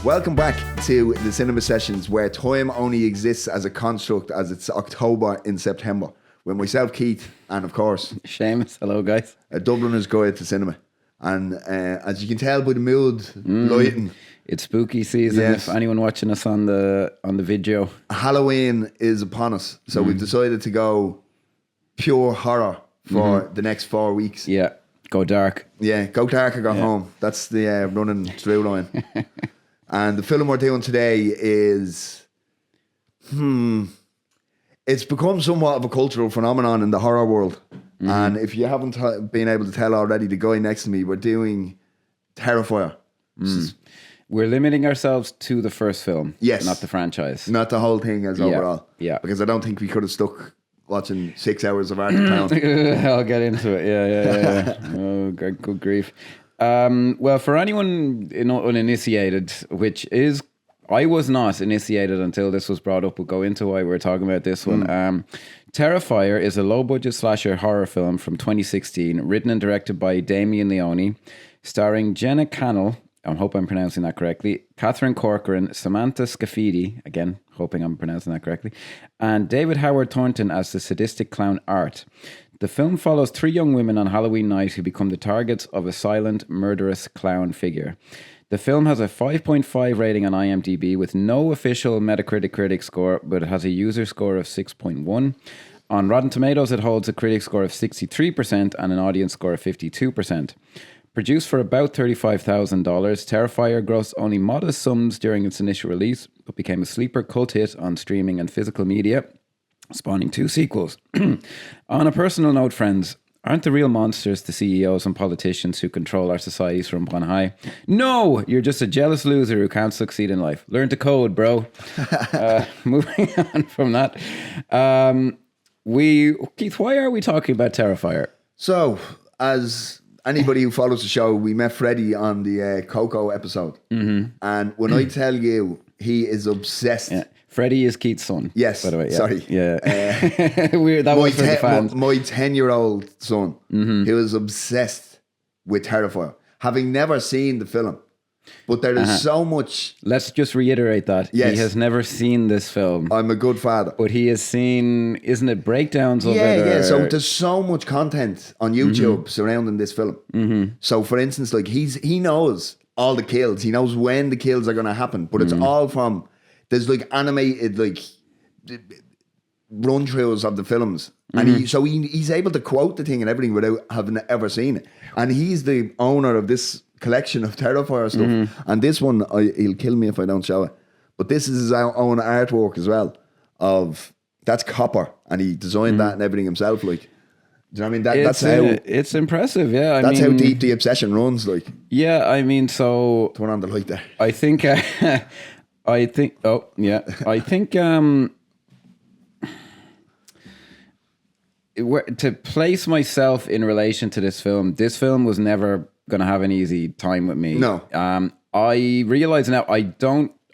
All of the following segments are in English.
Welcome back to the cinema sessions where time only exists as a construct as it's October in September. With myself, Keith, and of course... Seamus, hello guys. A Dubliner's Guide to Cinema. And as you can tell by the mood lighting... It's spooky season, yes. If anyone watching us on the video. Halloween is upon us, so we've decided to go pure horror for the next 4 weeks. Yeah, go dark. Yeah, go dark or go home. That's the running through line. And the film we're doing today is... It's become somewhat of a cultural phenomenon in the horror world. And if you haven't been able to tell already, the guy next to me, we're doing Terrifier. We're limiting ourselves to the first film. Yes. Not the franchise. Not the whole thing as overall. Yeah. Because I don't think we could have stuck watching 6 hours of Art of Town. I'll get into it. Yeah. Oh, good grief. Well, for anyone uninitiated, which is... I was not initiated until this was brought up. We'll go into why we're talking about this one. Terrifier is a low-budget slasher horror film from 2016, written and directed by Damien Leone, starring Jenna Cannell, I hope I'm pronouncing that correctly, Catherine Corcoran, Samantha Scafidi, again, hoping I'm pronouncing that correctly, and David Howard Thornton as the sadistic clown Art. The film follows 3 young women on Halloween night who become the targets of a silent, murderous clown figure. The film has a 5.5 rating on IMDb with no official Metacritic critic score, but it has a user score of 6.1. On Rotten Tomatoes, it holds a critic score of 63% and an audience score of 52%. Produced for about $35,000, Terrifier grossed only modest sums during its initial release, but became a sleeper cult hit on streaming and physical media, spawning 2 sequels. On a personal note, friends, aren't the real monsters the CEOs and politicians who control our societies from on high? No, you're just a jealous loser who can't succeed in life. Learn to code, bro. Moving on from that. Keith, why are we talking about Terrifier? So, as anybody who follows the show, we met Freddie on the Coco episode. And when I tell you, he is obsessed. Yeah. Freddie is Keith's son. Yes, by the way. Yeah. Sorry. Yeah. Weird. That was for the fans. My 10-year-old son, he was obsessed with Terrifier, having never seen the film. But there is so much... Let's just reiterate that. Yes. He has never seen this film. I'm a good father. But he has seen, isn't it, breakdowns of it? Yeah. So there's so much content on YouTube surrounding this film. So for instance, like he knows all the kills. He knows when the kills are going to happen. But it's all from... There's like animated like run-throughs of the films. And he's able to quote the thing and everything without having ever seen it. And he's the owner of this collection of Terrifier stuff. And this one, he'll kill me if I don't show it. But this is his own artwork as well. That's copper. And he designed that and everything himself. Like, do you know what I mean? That's how... It's impressive, yeah. That's how deep the obsession runs, like. Yeah, I mean, so... Turn on the light there. I think... to place myself in relation to this film was never going to have an easy time with me. No. I realize now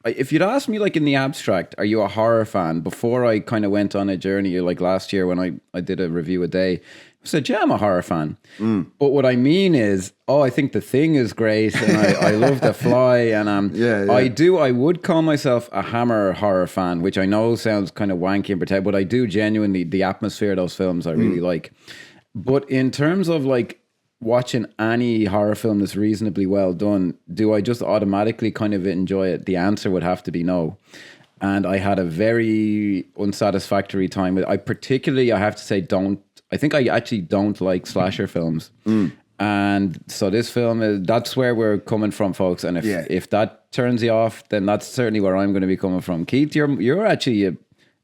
if you'd asked me like in the abstract, are you a horror fan? Before I kind of went on a journey like last year when I did a review a day, I said, yeah, I'm a horror fan. But what I mean is, I think The Thing is great and I love The Fly and I would call myself a Hammer horror fan, which I know sounds kind of wanky and pretend, but I do genuinely, the atmosphere of those films I really like. But in terms of like watching any horror film that's reasonably well done, do I just automatically kind of enjoy it? The answer would have to be no. And I had a very unsatisfactory time with it. I have to say, I think I actually don't like slasher films. And so this film, that's where we're coming from, folks. And if that turns you off, then that's certainly where I'm going to be coming from. Keith, you're actually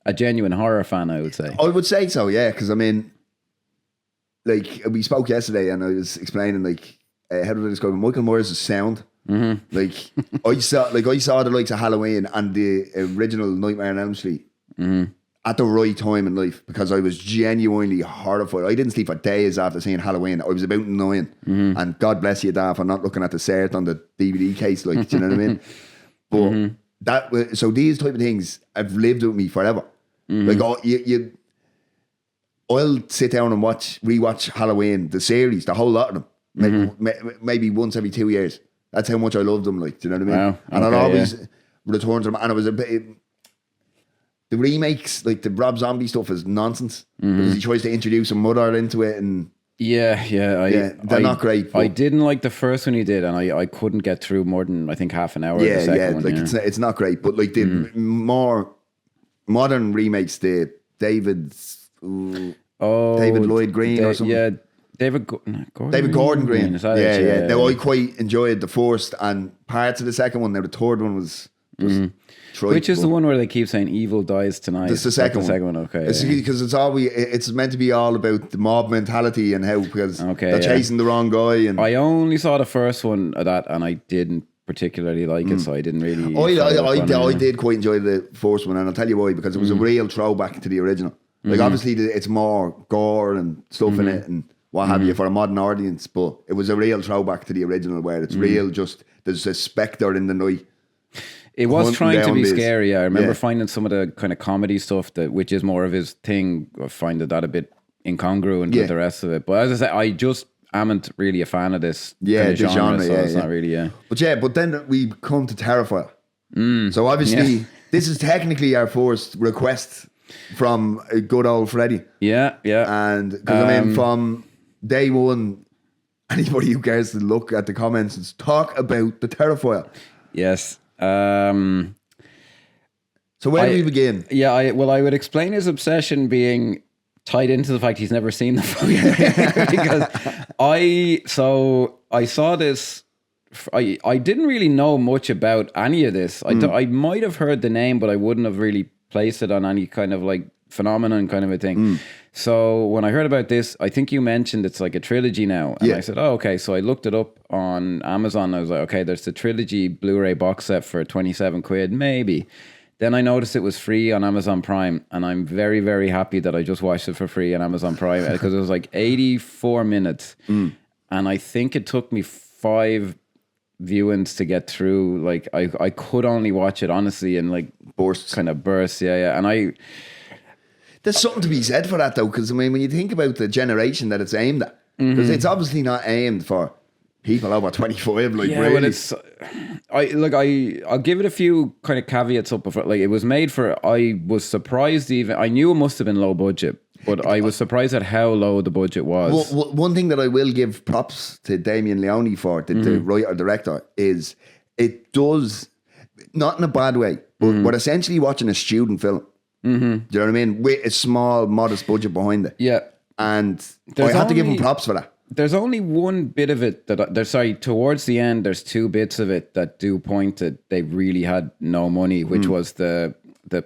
a genuine horror fan, I would say. I would say so, yeah. Because I mean, like we spoke yesterday and I was explaining like, how did I describe it? Michael Myers' sound. Like I saw the likes of Halloween and the original Nightmare on Elm Street. At the right time in life because I was genuinely horrified. I didn't sleep for days after seeing Halloween. I was about 9 and God bless you, Dad, for not looking at the cert on the DVD case, like, do you know what I mean? But so these type of things have lived with me forever. Like, I'll sit down and rewatch Halloween, the series, the whole lot of them, maybe once every 2 years. That's how much I loved them. Like, do you know what I mean? Wow. And Okay, I'd always return to them. And it was a bit. The remakes, like the Rob Zombie stuff, is nonsense because he tries to introduce a mother into it, and Yeah, they're not great. I didn't like the first one he did, and I couldn't get through more than I think half an hour. Of the second one, like it's not great. But like the more modern remakes, the David Lloyd Green or something. Yeah, David Gordon Green. Is that it? Yeah. Now I quite enjoyed the first and parts of the second one. Now the third one was just trite, Which is the one where they keep saying evil dies tonight? That's the second one. Okay. It's because it's meant to be all about the mob mentality and how because they're chasing the wrong guy. And I only saw the first one of that, and I didn't particularly like it, so I didn't really. I did quite enjoy the first one, and I'll tell you why, because it was a real throwback to the original. Like obviously it's more gore and stuff in it and what have you for a modern audience, but it was a real throwback to the original where it's real. Just there's a spectre in the night. It was trying to be scary. I remember finding some of the kind of comedy stuff which is more of his thing. I find that a bit incongruent with the rest of it. But as I say, I just amn't really a fan of this kind of genre, so it's not really. But then we come to Terrifier. So obviously this is technically our first request from a good old Freddy. Yeah. And because I mean, from day one, anybody who cares to look at the comments and talk about the Terrifier. Yes. So where do we begin? Yeah, I would explain his obsession being tied into the fact he's never seen the film. Because I saw this. I didn't really know much about any of this. I might have heard the name, but I wouldn't have really placed it on any kind of like phenomenon kind of a thing. So when I heard about this, I think you mentioned it's like a trilogy now. And I said, oh, okay. So I looked it up on Amazon. I was like, okay, there's the trilogy Blu-ray box set for 27 quid, maybe. Then I noticed it was free on Amazon Prime. And I'm very, very happy that I just watched it for free on Amazon Prime because it was like 84 minutes. And I think it took me 5 viewings to get through. Like I could only watch it honestly in like bursts. Yeah. And there's something to be said for that though, because I mean, when you think about the generation that it's aimed at, because it's obviously not aimed for people over 25. Like, really, but I'll give it a few kind of caveats up before. Like, it was made for. I was surprised even. I knew it must have been low budget, but I was surprised at how low the budget was. Well, one thing that I will give props to Damien Leone for, the writer director, is it does not in a bad way, but we're essentially watching a student film. Do you know what I mean? With a small, modest budget behind it. Yeah. And I have to give him props for that. There's only one bit of it towards the end, there's 2 bits of it that do point to they really had no money, which was the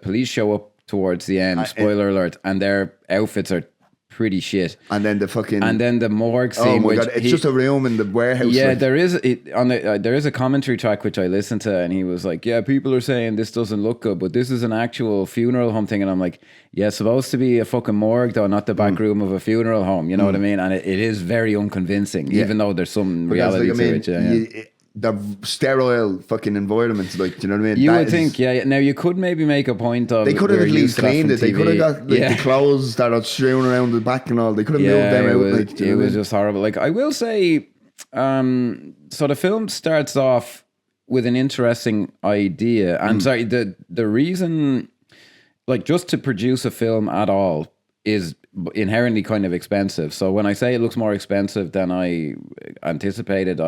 police show up towards the end, spoiler alert, and their outfits are pretty shit. And then the morgue scene. Oh my God, it's just a room in the warehouse. Yeah, like. There is a commentary track which I listened to, and he was like, yeah, people are saying this doesn't look good, but this is an actual funeral home thing. And I'm like, yeah, it's supposed to be a fucking morgue though, not the back room of a funeral home. You know what I mean? And it is very unconvincing, even though there's some reality to it. The sterile fucking environments, like, do you know what I mean? You would think, Now you could maybe make a point of they could have at least cleaned it. They could have got the clothes that are strewn around the back and all. They could have moved them out. It was just horrible. Like, I will say, so the film starts off with an interesting idea. I'm sorry, the reason, like, just to produce a film at all is inherently kind of expensive. So when I say it looks more expensive than I anticipated,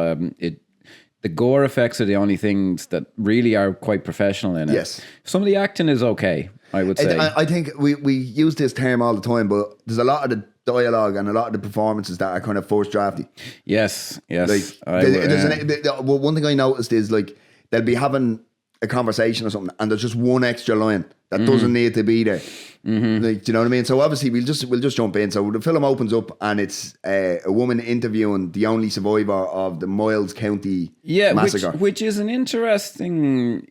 the gore effects are the only things that really are quite professional in it. Yes. Some of the acting is okay, I would say. I think we use this term all the time, but there's a lot of the dialogue and a lot of the performances that are kind of forced drafty. Yes. Like, one thing I noticed is, like, they'll be having a conversation or something and there's just one extra line that doesn't need to be there. Like, do you know what I mean? So obviously we'll just jump in. So the film opens up and it's a woman interviewing the only survivor of the Miles County massacre, which is an interesting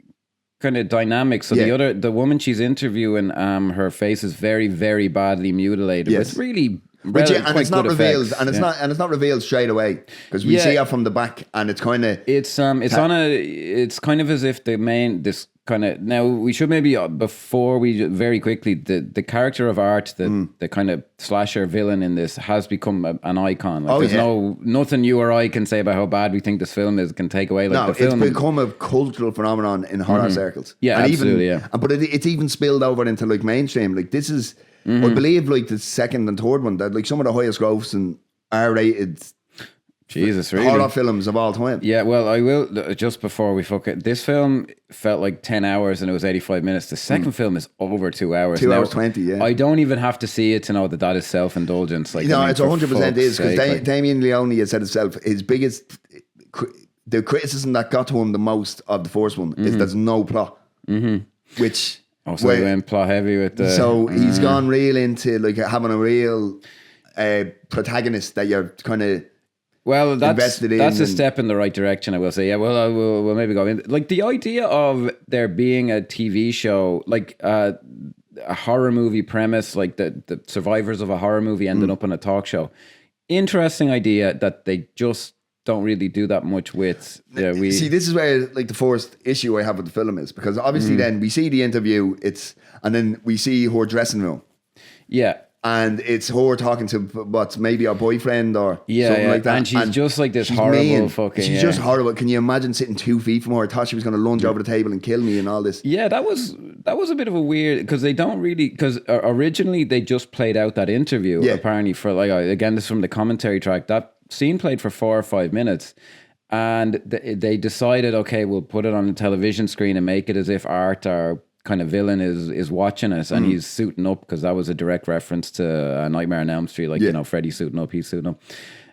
kind of dynamic. So the woman she's interviewing, her face is very, very badly mutilated. Yes. It's really. And it's not revealed, and it's not revealed straight away because we see her from the back, and it's kind of it's kind of as if this kind of now we should maybe before we very quickly the character of Art, the kind of slasher villain in this has become an icon. Like, there's nothing you or I can say about how bad we think this film is can take away. Like, the film, it's become a cultural phenomenon in horror circles. Yeah, and absolutely. But it's even spilled over into like mainstream. Like this is, I believe, like the second and third one that like some of the highest grossing R-rated. Jesus, really? Horror films of all time. Yeah, well, I will, just before we fuck it, this film felt like 10 hours and it was 85 minutes. The second film is over 2 hours. 2 hours 20, yeah. I don't even have to see it to know that is self-indulgence. Like, no, it's 100% is, because Damien Leone has said himself, his biggest, the criticism that got to him the most of the first one is there's no plot. Which... Oh, so he went plot heavy with the... So he's gone real into like having a real protagonist that you're kind of... Well, that's a step in the right direction, I will say. Yeah, well, we'll maybe go in. Like, the idea of there being a TV show, like a horror movie premise, like the survivors of a horror movie ended up on a talk show. Interesting idea that they just don't really do that much with. Yeah, see, this is where like the first issue I have with the film is, because obviously then we see the interview, and then we see her dressing room. Yeah. And it's her talking to what's maybe her boyfriend or something like that. And she's just like this horrible fucking... She's just horrible. Can you imagine sitting 2 feet from her? I thought she was going to lunge over the table and kill me and all this. Yeah, that was a bit of a weird... Because they don't really... Because originally they just played out that interview, apparently, for like... Again, this is from the commentary track. That scene played for 4 or 5 minutes. And they decided, okay, we'll put it on the television screen and make it as if Art or... kind of villain is watching us, and he's suiting up, because that was a direct reference to Nightmare on Elm Street, like, you know, Freddy's suiting up, he's suiting up.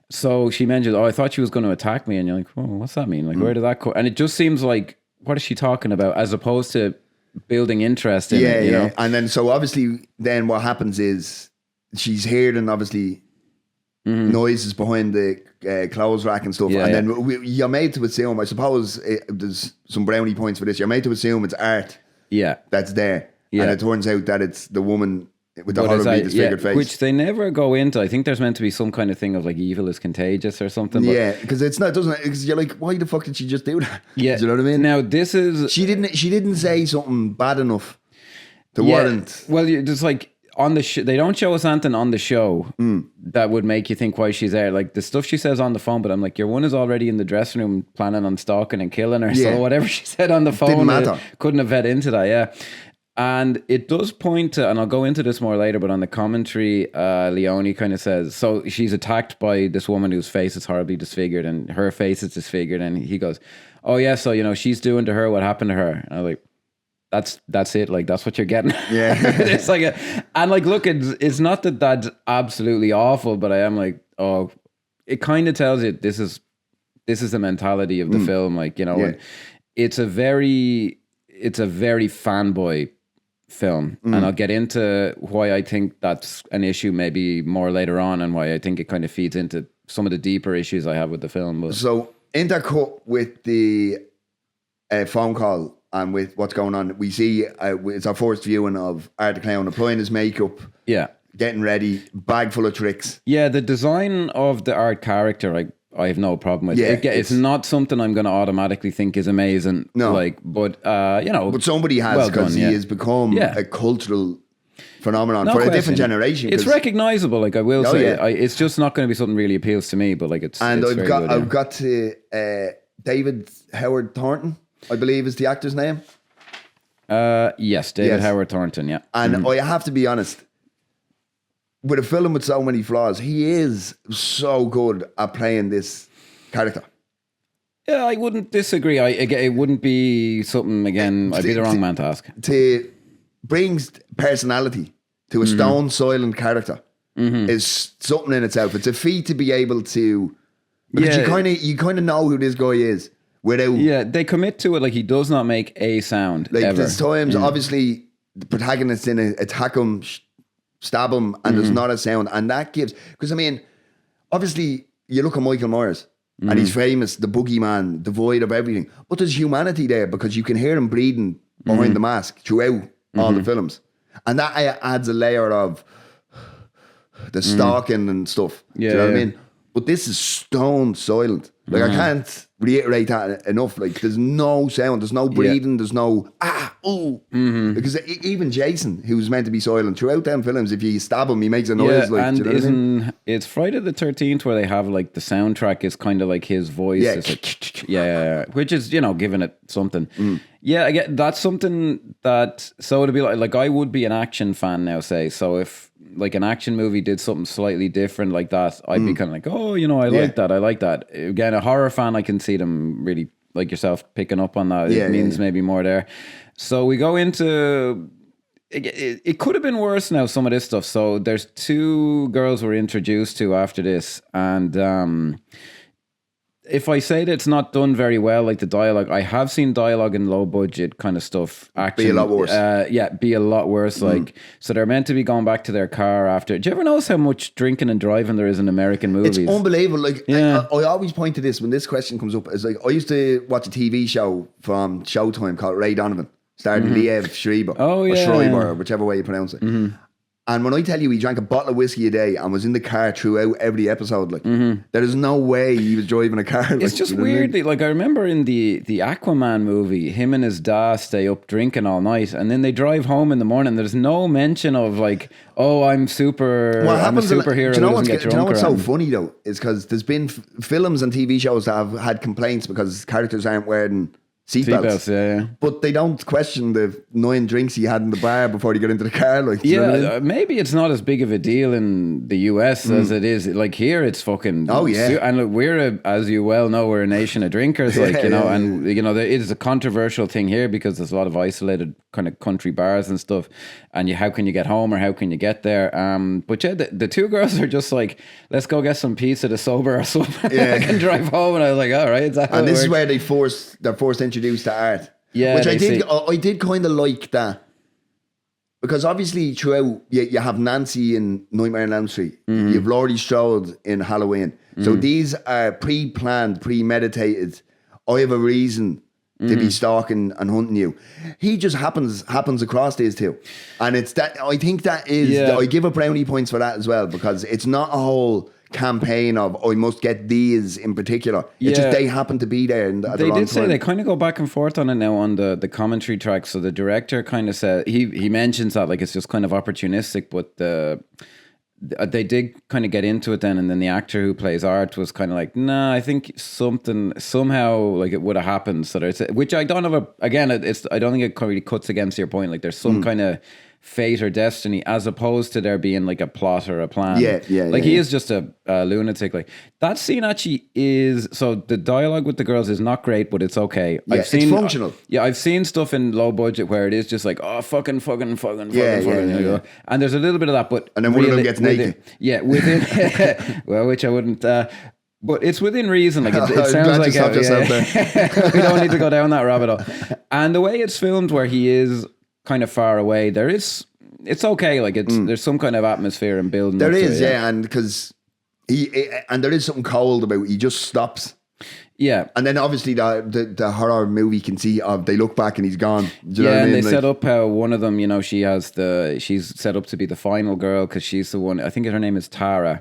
So she mentioned, I thought she was going to attack me, and you're like, oh, what's that mean? Like, where did that come? And it just seems like, what is she talking about, as opposed to building interest in it, you know? And then, so obviously, then what happens is she's hearing, obviously, noises behind the clothes rack and stuff, then you're made to assume, I suppose there's some brownie points for this, you're made to assume it's Art. Yeah, that's there, and it turns out that it's the woman with the horribly disfigured face, which they never go into. I think there's meant to be some kind of thing of like evil is contagious or something. Yeah, because it's not, doesn't it? Because you're like, why the fuck did she just do that? Yeah, do you know what I mean? Now this is she didn't say something bad enough to warrant. Well, it's like on the they don't show us anything on the show that would make you think why she's there. Like the stuff she says on the phone, but I'm like, your one is already in the dressing room planning on stalking and killing her. So whatever she said on the phone didn't matter. Couldn't have fed into that. Yeah. And it does point to, and I'll go into this more later, but on the commentary, Leone kind of says, so she's attacked by this woman whose face is horribly disfigured, and her face is disfigured, and he goes, oh yeah, so you know, she's doing to her what happened to her. And I'm like, that's it, like that's what you're getting. Yeah. It's like and like, look, it's not that that's absolutely awful, but I am like, oh, it kind of tells you this is the mentality of the film, like, you know. And it's a very fanboy film, and I'll get into why I think that's an issue maybe more later on, and why I think it kind of feeds into some of the deeper issues I have with the film. But so intercut with the phone call and with what's going on, we see it's our first viewing of Art the Clown applying his makeup, getting ready, bag full of tricks. Yeah, the design of the Art character, I have no problem with. It's not something I'm going to automatically think is amazing. No, like, but you know, but somebody has, because he has become a cultural phenomenon for a different generation. It's recognizable, like I will say. It's just not going to be something really appeals to me, but like it's. And it's I've got to David Howard Thornton, I believe is the actor's name. Yes, David Howard Thornton. Yeah, and I have to be honest. With a film with so many flaws, he is so good at playing this character. Yeah, I wouldn't disagree. It wouldn't be something, again, I'd be the wrong man to ask. To brings personality to a stone silent character is something in itself. It's a feat to be able to, because you kind of know who this guy is without. Yeah, they commit to it, like he does not make a sound. Like ever. There's times, obviously, the protagonist in it attack him, stab him, and there's not a sound, and that gives, because I mean, obviously you look at Michael Myers and he's famous, the boogeyman, devoid of everything, but there's humanity there because you can hear him breathing behind the mask throughout all the films, and that adds a layer of the stalking and stuff. Do you know what I mean? But this is stone silent. Like, I can't reiterate that enough. Like, there's no sound, there's no breathing, there's no because even Jason, who's meant to be silent throughout them films, if you stab him, he makes a noise. Like, and do you know what I mean? it's Friday the 13th where they have like the soundtrack is kind of like his voice. Yeah. It's like, which is, giving it something. Yeah, I get that's something that, so to be like I would be an action fan now, say. So if like an action movie did something slightly different like that, I'd be kind of like, oh, I like that. I like that. Again, a horror fan, I can see them really, like yourself, picking up on that. It means maybe more there. So we go into, it could have been worse now, some of this stuff. So there's 2 girls we're introduced to after this. And if I say that it's not done very well, like the dialogue, I have seen dialogue in low budget kind of stuff. Action, be a lot worse. Be a lot worse. Like, so they're meant to be going back to their car after. Do you ever notice how much drinking and driving there is in American movies? It's unbelievable. Like, I always point to this when this question comes up. It's like, I used to watch a TV show from Showtime called Ray Donovan, starring Liev Schreiber, or Schreiber, or whichever way you pronounce it. And when I tell you he drank a bottle of whiskey a day and was in the car throughout every episode, like, there is no way he was driving a car. Like, it's just weird. Like, I remember in the Aquaman movie, him and his dad stay up drinking all night, and then they drive home in the morning. There's no mention of like, oh, I'm a superhero. Do you know what's so funny though? Is because there's been films and TV shows that have had complaints because characters aren't wearing seatbelts, yeah. But they don't question the 9 drinks he had in the bar before he got into the car. Like, maybe it's not as big of a deal in the US as it is. Like here, it's fucking. Oh yeah, and look, as you well know, we're a nation of drinkers. Like and there is a controversial thing here because there's a lot of isolated kind of country bars and stuff. And how can you get home or how can you get there? But yeah, the 2 girls are just like, let's go get some pizza to sober or something. I can drive home, and I was like, all right. And this is where they're forced introduced to art. Yeah, which I did kind of like that, because obviously throughout you have Nancy in Nightmare on Elm Street, you've Laurie Strode in Halloween, so these are pre-planned, premeditated. I have a reason to be stalking and hunting you. He just happens across these 2, and it's that I think that is I give a brownie points for that as well, because it's not a whole campaign of I must get these in particular. It's just they happen to be there. And they did say they kind of go back and forth on it now on the commentary track. So the director kind of said he mentions that like it's just kind of opportunistic, but they did kind of get into it then, and then the actor who plays Art was kind of like, nah, I think somehow like it would have happened. So there's, which I don't have I don't think it really cuts against your point. Like there's some kind of fate or destiny, as opposed to there being like a plot or a plan. He is just a lunatic. Like that scene actually is. So the dialogue with the girls is not great, but it's okay. It's functional. I've seen stuff in low budget where it is just like, oh, fucking. And there's a little bit of that, but and then one of them gets naked. Within well, which I wouldn't. But it's within reason. Like it sounds like we don't need to go down that rabbit hole. And the way it's filmed, where he is kind of far away, it's okay. Like there's some kind of atmosphere and building. There is, and because and there is something cold about it. He just stops. Yeah, and then obviously the horror movie can see they look back and he's gone. Do you know what I mean? And they set up how one of them, she's set up to be the final girl because she's the one. I think her name is Tara.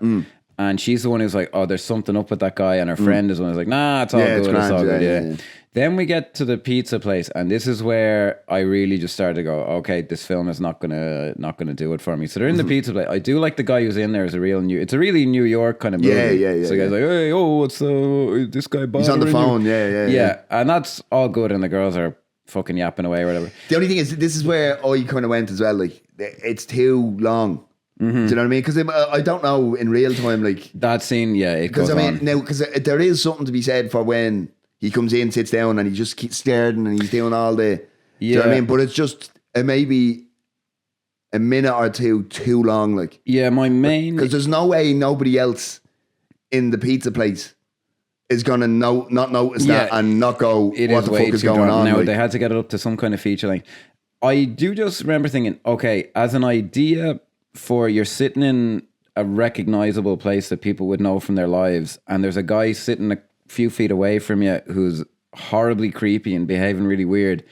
And she's the one who's like, oh, there's something up with that guy. And her friend is the one who's like, nah, it's all good. It's all good. Yeah. Then we get to the pizza place, and this is where I really just started to go, okay, this film is not gonna do it for me. So they're in the pizza place. I do like the guy who's in there. It's a really New York kind of movie. Yeah. So the guy's like, hey, what's this guy bothering? He's on the phone. You? Yeah. And that's all good, and the girls are fucking yapping away or whatever. The only thing is, this is where I kind of went as well. Like, it's too long. Do you know what I mean? Because I don't know in real time, like that scene. Yeah, it goes on. Now, because there is something to be said for when he comes in, sits down, and he just keeps staring and he's doing all the. Do you know what I mean? But it's just maybe a minute or two too long. Like, my main, because there's no way nobody else in the pizza place is gonna not notice that and not go, what the fuck is going on? Now they had to get it up to some kind of feature length. I do just remember thinking, okay, as an idea. For you're sitting in a recognizable place that people would know from their lives, and there's a guy sitting a few feet away from you who's horribly creepy and behaving really weird.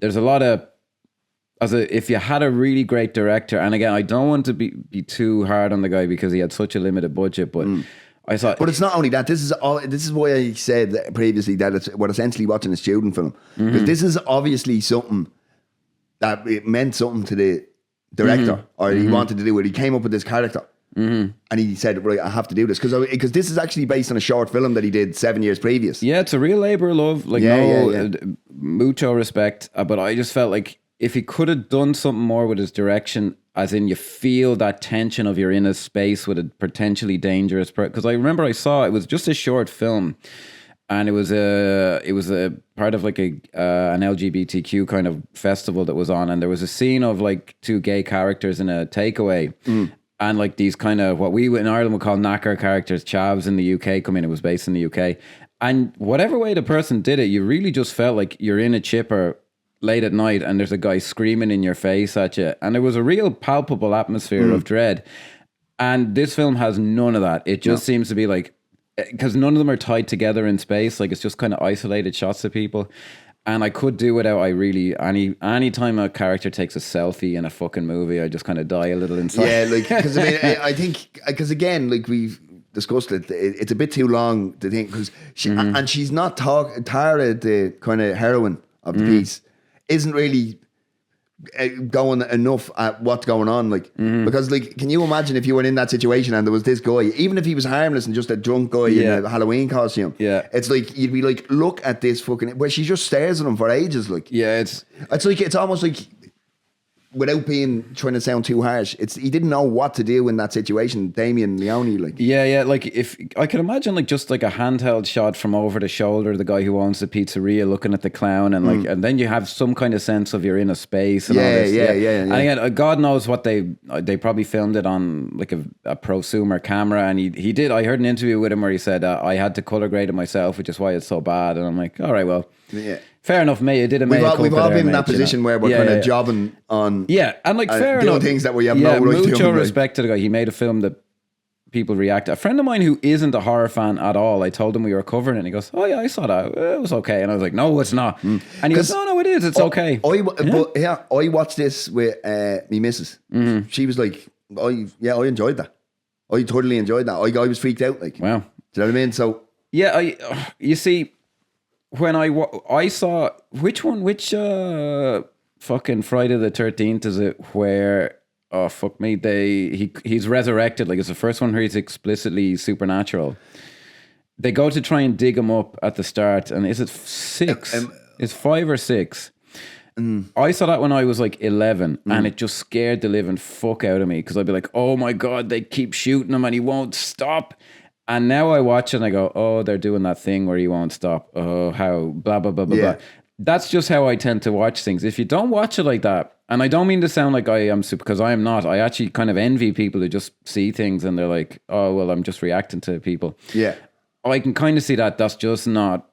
There's a lot of, if you had a really great director, and again, I don't want to be too hard on the guy because he had such a limited budget, but I thought, But it's not only that. This is why I said previously that we're essentially watching a student film, because this is obviously something that it meant something to the director, or he wanted to do it. He came up with this character, and he said, "Right, I have to do this," because this is actually based on a short film that he did 7 years previous. yeah, it's a real labor of love. Like, mucho respect. But I just felt like if he could have done something more with his direction, as in you feel that tension of you're in a space with a potentially dangerous because I remember I saw it was just a short film, and it was a part of like an LGBTQ kind of festival that was on, and there was a scene of like two gay characters in a takeaway, and like these kind of what we in Ireland would call knacker characters, chavs in the UK come in. It was based in the UK, and whatever way the person did it, you really just felt like you're in a chipper late at night and there's a guy screaming in your face at you, and there was a real palpable atmosphere of dread, and this film has none of that. It just seems to be like, because none of them are tied together in space, like it's just kind of isolated shots of people, and I could do without any time a character takes a selfie in a fucking movie, I just kind of die a little inside. Yeah, like, because I mean, I think, because again, like we've discussed it, it's a bit too long to think, because and she's not Tara, the kind of heroine of the piece, isn't really going enough at what's going on, like, because like, can you imagine if you were in that situation and there was this guy, even if he was harmless and just a drunk guy in a Halloween costume, it's like you'd be like, look at this fucking, where she just stares at him for ages, like, it's like, it's almost like, without trying to sound too harsh, he didn't know what to do in that situation, Damien, Leone, like. Like if I could imagine like just like a handheld shot from over the shoulder, the guy who owns the pizzeria looking at the clown, and like, and then you have some kind of sense of you're in a space and all this. And again, God knows what they probably filmed it on like a prosumer camera, and he did. I heard an interview with him where he said, I had to color grade it myself, which is why it's so bad. And I'm like, all right, well, fair enough, mate. You did a mate. We've all been in that position where we're kind of jobbing on. And like fair doing enough. things that we have no right to. Mucho respect to the guy. He made a film that people react. A friend of mine who isn't a horror fan at all, I told him we were covering it, and he goes, "Oh yeah, I saw that. It was okay." And I was like, "No, it's not." And he goes, "No, it is. It's okay." I watched this with me missus. She was like, I enjoyed that. I totally enjoyed that. I was freaked out. Like, wow. Do you know what I mean? So you see, when I saw which fucking Friday the 13th is it, where fuck me, he's resurrected, like it's the first one where he's explicitly supernatural. They go to try and dig him up at the start, and is it 6? It's 5 or 6. I saw that when I was like 11, and it just scared the living fuck out of me, because I'd be like, oh my god, they keep shooting him and he won't stop. And now I watch it and I go, oh, they're doing that thing where he won't stop. Oh, how blah, blah, blah, blah, blah. That's just how I tend to watch things. If you don't watch it like that, and I don't mean to sound like I am super, because I am not. I actually kind of envy people who just see things and they're like, oh, well, I'm just reacting to people. Yeah. I can kind of see that. That's just not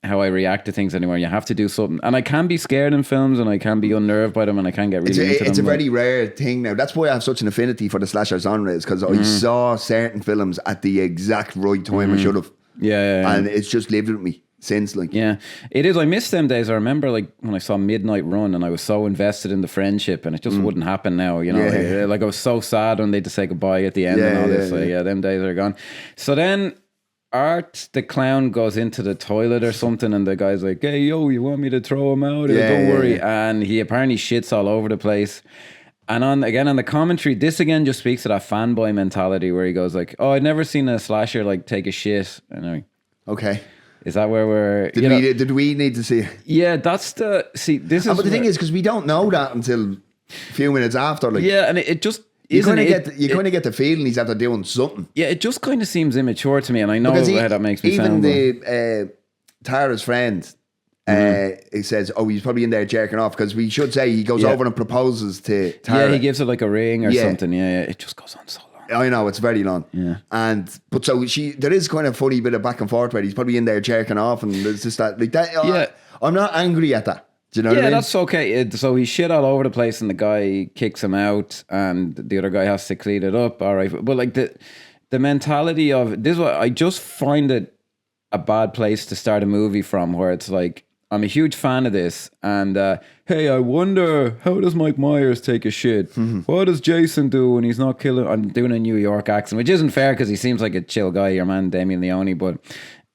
how I react to things anymore. You have to do something. And I can be scared in films, and I can be unnerved by them, and I can get really into them. It's a very rare thing now. That's why I have such an affinity for the slasher genre, is because I saw certain films at the exact right time I should have. And it's just lived with me since, like. Yeah, it is. I miss them days. I remember like when I saw Midnight Run, and I was so invested in the friendship, and it just wouldn't happen now, you know. Like I was so sad when they had to say goodbye at the end and all this. Them days are gone. So then Art the clown goes into the toilet or something, and the guy's like, hey, yo, you want me to throw him out? Don't worry. And he apparently shits all over the place. And on the commentary, this again just speaks to that fanboy mentality where he goes like, oh, I'd never seen a slasher like take a shit. And I'm like, okay. Is that where we're... Did we need to see it? Yeah, that's the... See, this is... But the thing is, because we don't know that until a few minutes after. Like, yeah, and it just... You kind of get the feeling he's after doing something. Yeah, it just kind of seems immature to me, and I know how that makes me sound. Even Tara's friend, he says, oh, he's probably in there jerking off, because we should say he goes over and proposes to Tara. Yeah, he gives her like a ring or something. Yeah, it just goes on so long. I know, it's very long. Yeah. But so there is kind of funny bit of back and forth where he's probably in there jerking off, and there's just that, like that. I'm not angry at that. Do you know what I mean? That's okay. So he's shit all over the place, and the guy kicks him out, and the other guy has to clean it up. All right. But like the mentality of this, I just find it a bad place to start a movie from, where it's like, I'm a huge fan of this. And hey, I wonder, how does Mike Myers take a shit? What does Jason do when he's not killing? I'm doing a New York accent, which isn't fair because he seems like a chill guy, your man Damien Leone. But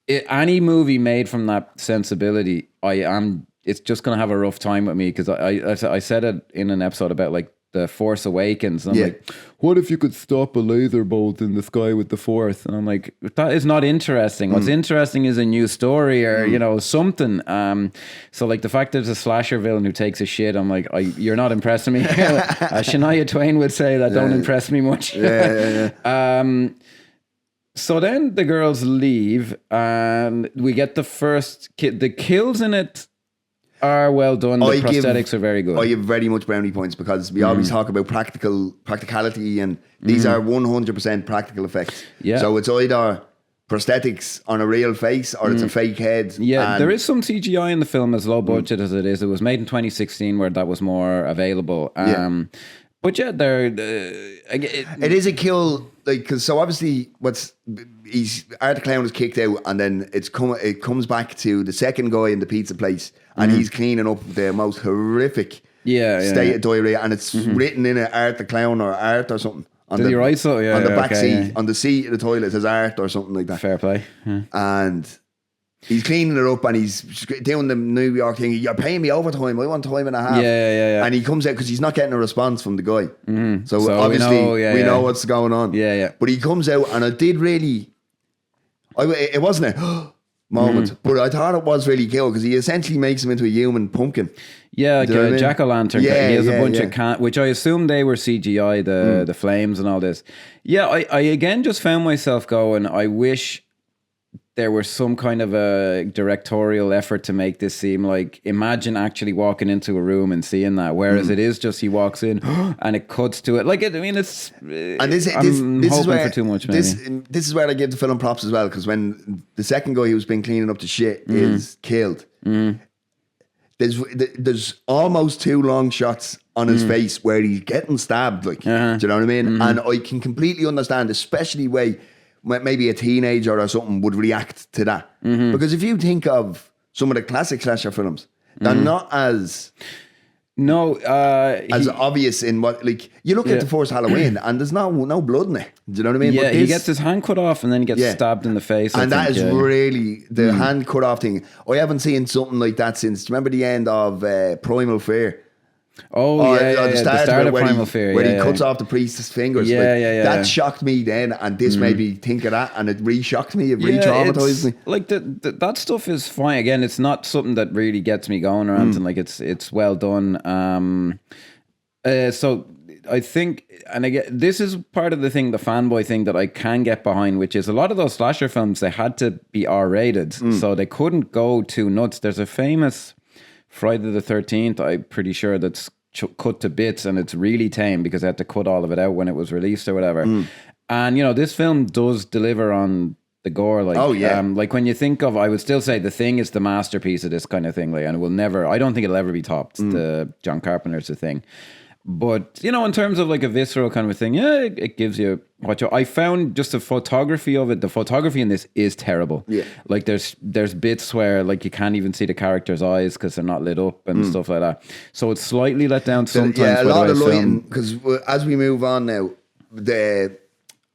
any movie made from that sensibility, it's just gonna have a rough time with me because I said it in an episode about like the Force Awakens. And I'm like, what if you could stop a laser bolt in the sky with the Force? And I'm like, that is not interesting. What's interesting is a new story or, you know, something. So like the fact there's a slasher villain who takes a shit, I'm like, you're not impressing me. Shania Twain would say that don't impress me much. So then the girls leave and we get the first the kills in it are well done. The prosthetics are very good. I give very much brownie points because we always talk about practicality, and these are 100% practical effects. Yeah. So it's either prosthetics on a real face or it's a fake head. Yeah, there is some CGI in the film, as low budget as it is. It was made in 2016 where that was more available. But yeah, it is a kill, like, because so obviously Art the Clown is kicked out, and then it comes back to the second guy in the pizza place, and he's cleaning up the most horrific state of diarrhea, and it's written in it Art the Clown or Art or something. On the back seat, on the seat of the toilet, it says Art or something like that. Fair play. And he's cleaning it up and he's doing the New York thing. You're paying me overtime. I want time and a half. Yeah. And he comes out because he's not getting a response from the guy. So obviously we know what's going on. Yeah. But he comes out and I did really... it wasn't a moment, but I thought it was really cool because he essentially makes him into a human pumpkin. Yeah, like a jack-o'-lantern. He has a bunch of which I assume they were CGI, the flames and all this. Yeah, I again just found myself going, I wish there was some kind of a directorial effort to make this seem like, imagine actually walking into a room and seeing that, whereas it is just he walks in and it cuts to it. Like, I mean, it's... And this is where, for too much, maybe. This is where I give the film props as well, because when the second guy who's been cleaning up the shit is killed, there's almost 2 long shots on his face where he's getting stabbed, like, do you know what I mean? And I can completely understand, especially way maybe a teenager or something would react to that. Because if you think of some of the classic slasher films, they're not as obvious in what, like, you look at the first Halloween and there's no blood in it. Do you know what I mean? Yeah, but he gets his hand cut off and then he gets stabbed in the face. And that is really the hand cut off thing. I haven't seen something like that since, do you remember the end of Primal Fear? The start of Primal Fear, where he cuts off the priest's fingers. That shocked me then, and this made me think of that, and it re-shocked me, it re-traumatized me. Like that stuff is fine. Again, it's not something that really gets me going or anything. Like it's well done. So I think, and again, this is part of the thing, the fanboy thing that I can get behind, which is a lot of those slasher films, they had to be R-rated, so they couldn't go too nuts. There's a famous Friday the 13th, I'm pretty sure, that's cut to bits, and it's really tame because they had to cut all of it out when it was released or whatever. And you know, this film does deliver on the gore. Like, like when you think of, I would still say The Thing is the masterpiece of this kind of thing. Like, and it will never, I don't think it'll ever be topped. The John Carpenter's The Thing. But, you know, in terms of like a visceral kind of a thing, it gives you what I found just the photography of it. The photography in this is terrible. Yeah. Like there's bits where like you can't even see the character's eyes because they're not lit up and stuff like that. So it's slightly let down sometimes. Yeah, a lot of lighting, because as we move on now,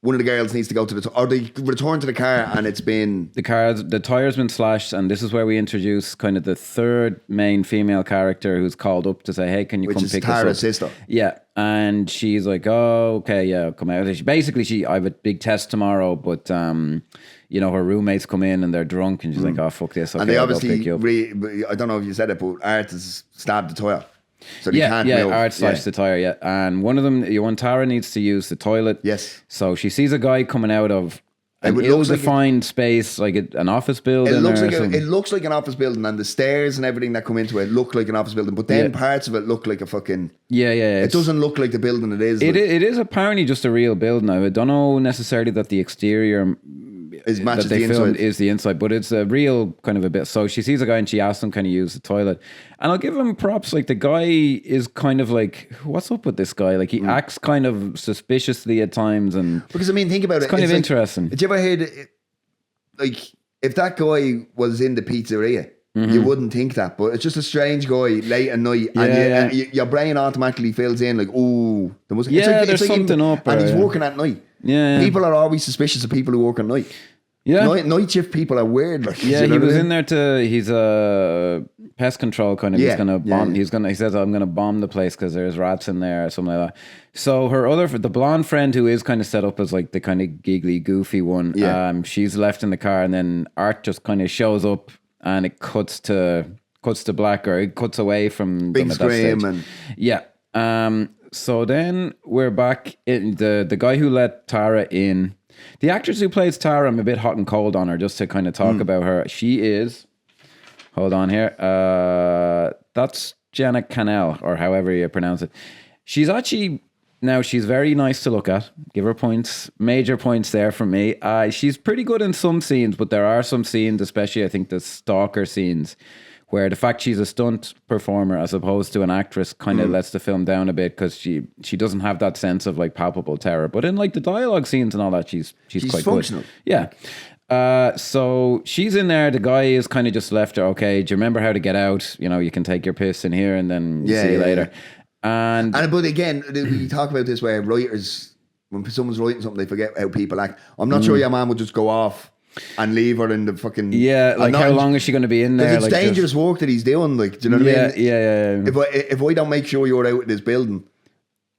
one of the girls needs to go to they return to the car, and it's been... The tire's been slashed, and this is where we introduce kind of the third main female character who's called up to say, hey, can you come pick us up? Which is Tara's sister. Yeah, and she's like, oh, okay, yeah, come out. I have a big test tomorrow, but... you know, her roommates come in and they're drunk, and she's like, oh, fuck this. Okay, and they obviously... I don't know if you said it, but Art has stabbed the tire. So they can't move. Art slashed the tire, and one of them, Tara needs to use the toilet. Yes. So she sees a guy coming out of an ill-defined space, like an office building. It looks like an office building, and the stairs and everything that come into it look like an office building, but then parts of it look like a fucking... It doesn't look like the building it is. It is apparently just a real building. I don't know necessarily that the exterior... matches the inside. Is the inside, but it's a real kind of a bit. So she sees a guy and she asks him, can he use the toilet? And I'll give him props. Like, the guy is kind of like, what's up with this guy? Like, he acts kind of suspiciously at times, and because, I mean, think about it. It's kind of interesting. Did you ever hear like, if that guy was in the pizzeria you wouldn't think that, but it's just a strange guy late at night, and your brain automatically fills in like, oh, there must. There's something up, and he's working at night. People are always suspicious of people who work at night. Night shift people are weird. Like, he was in there he's a pest control kind of. He's gonna bomb. He says, I'm gonna bomb the place because there's rats in there or something like that. So the blonde friend who is kind of set up as like the kind of giggly, goofy one. She's left in the car, and then Art just kind of shows up, and it cuts to black, or it cuts away from big them at scream that stage. So then we're back in the guy who let Tara in. The actress who plays Tara, I'm a bit hot and cold on her, just to kind of talk about her. She is, hold on here, that's Jenna Cannell, or however you pronounce it. She's actually, now she's very nice to look at. Give her points, major points there from me. She's pretty good in some scenes, but there are some scenes, especially I think the stalker scenes, where the fact she's a stunt performer as opposed to an actress kind of lets the film down a bit, because she doesn't have that sense of like palpable terror. But in like the dialogue scenes and all that, she's quite functional. Good. Yeah. So she's in there. The guy is kind of just left her. Okay, do you remember how to get out? You know, you can take your piss in here, and then see you later. And but again, we talk about this where writers, when someone's writing something, they forget how people act. I'm not sure your man would just go off and leave her in the fucking... like how long is she going to be in there? It's dangerous work that he's doing, like, do you know what I mean? Yeah. If I don't make sure you're out in this building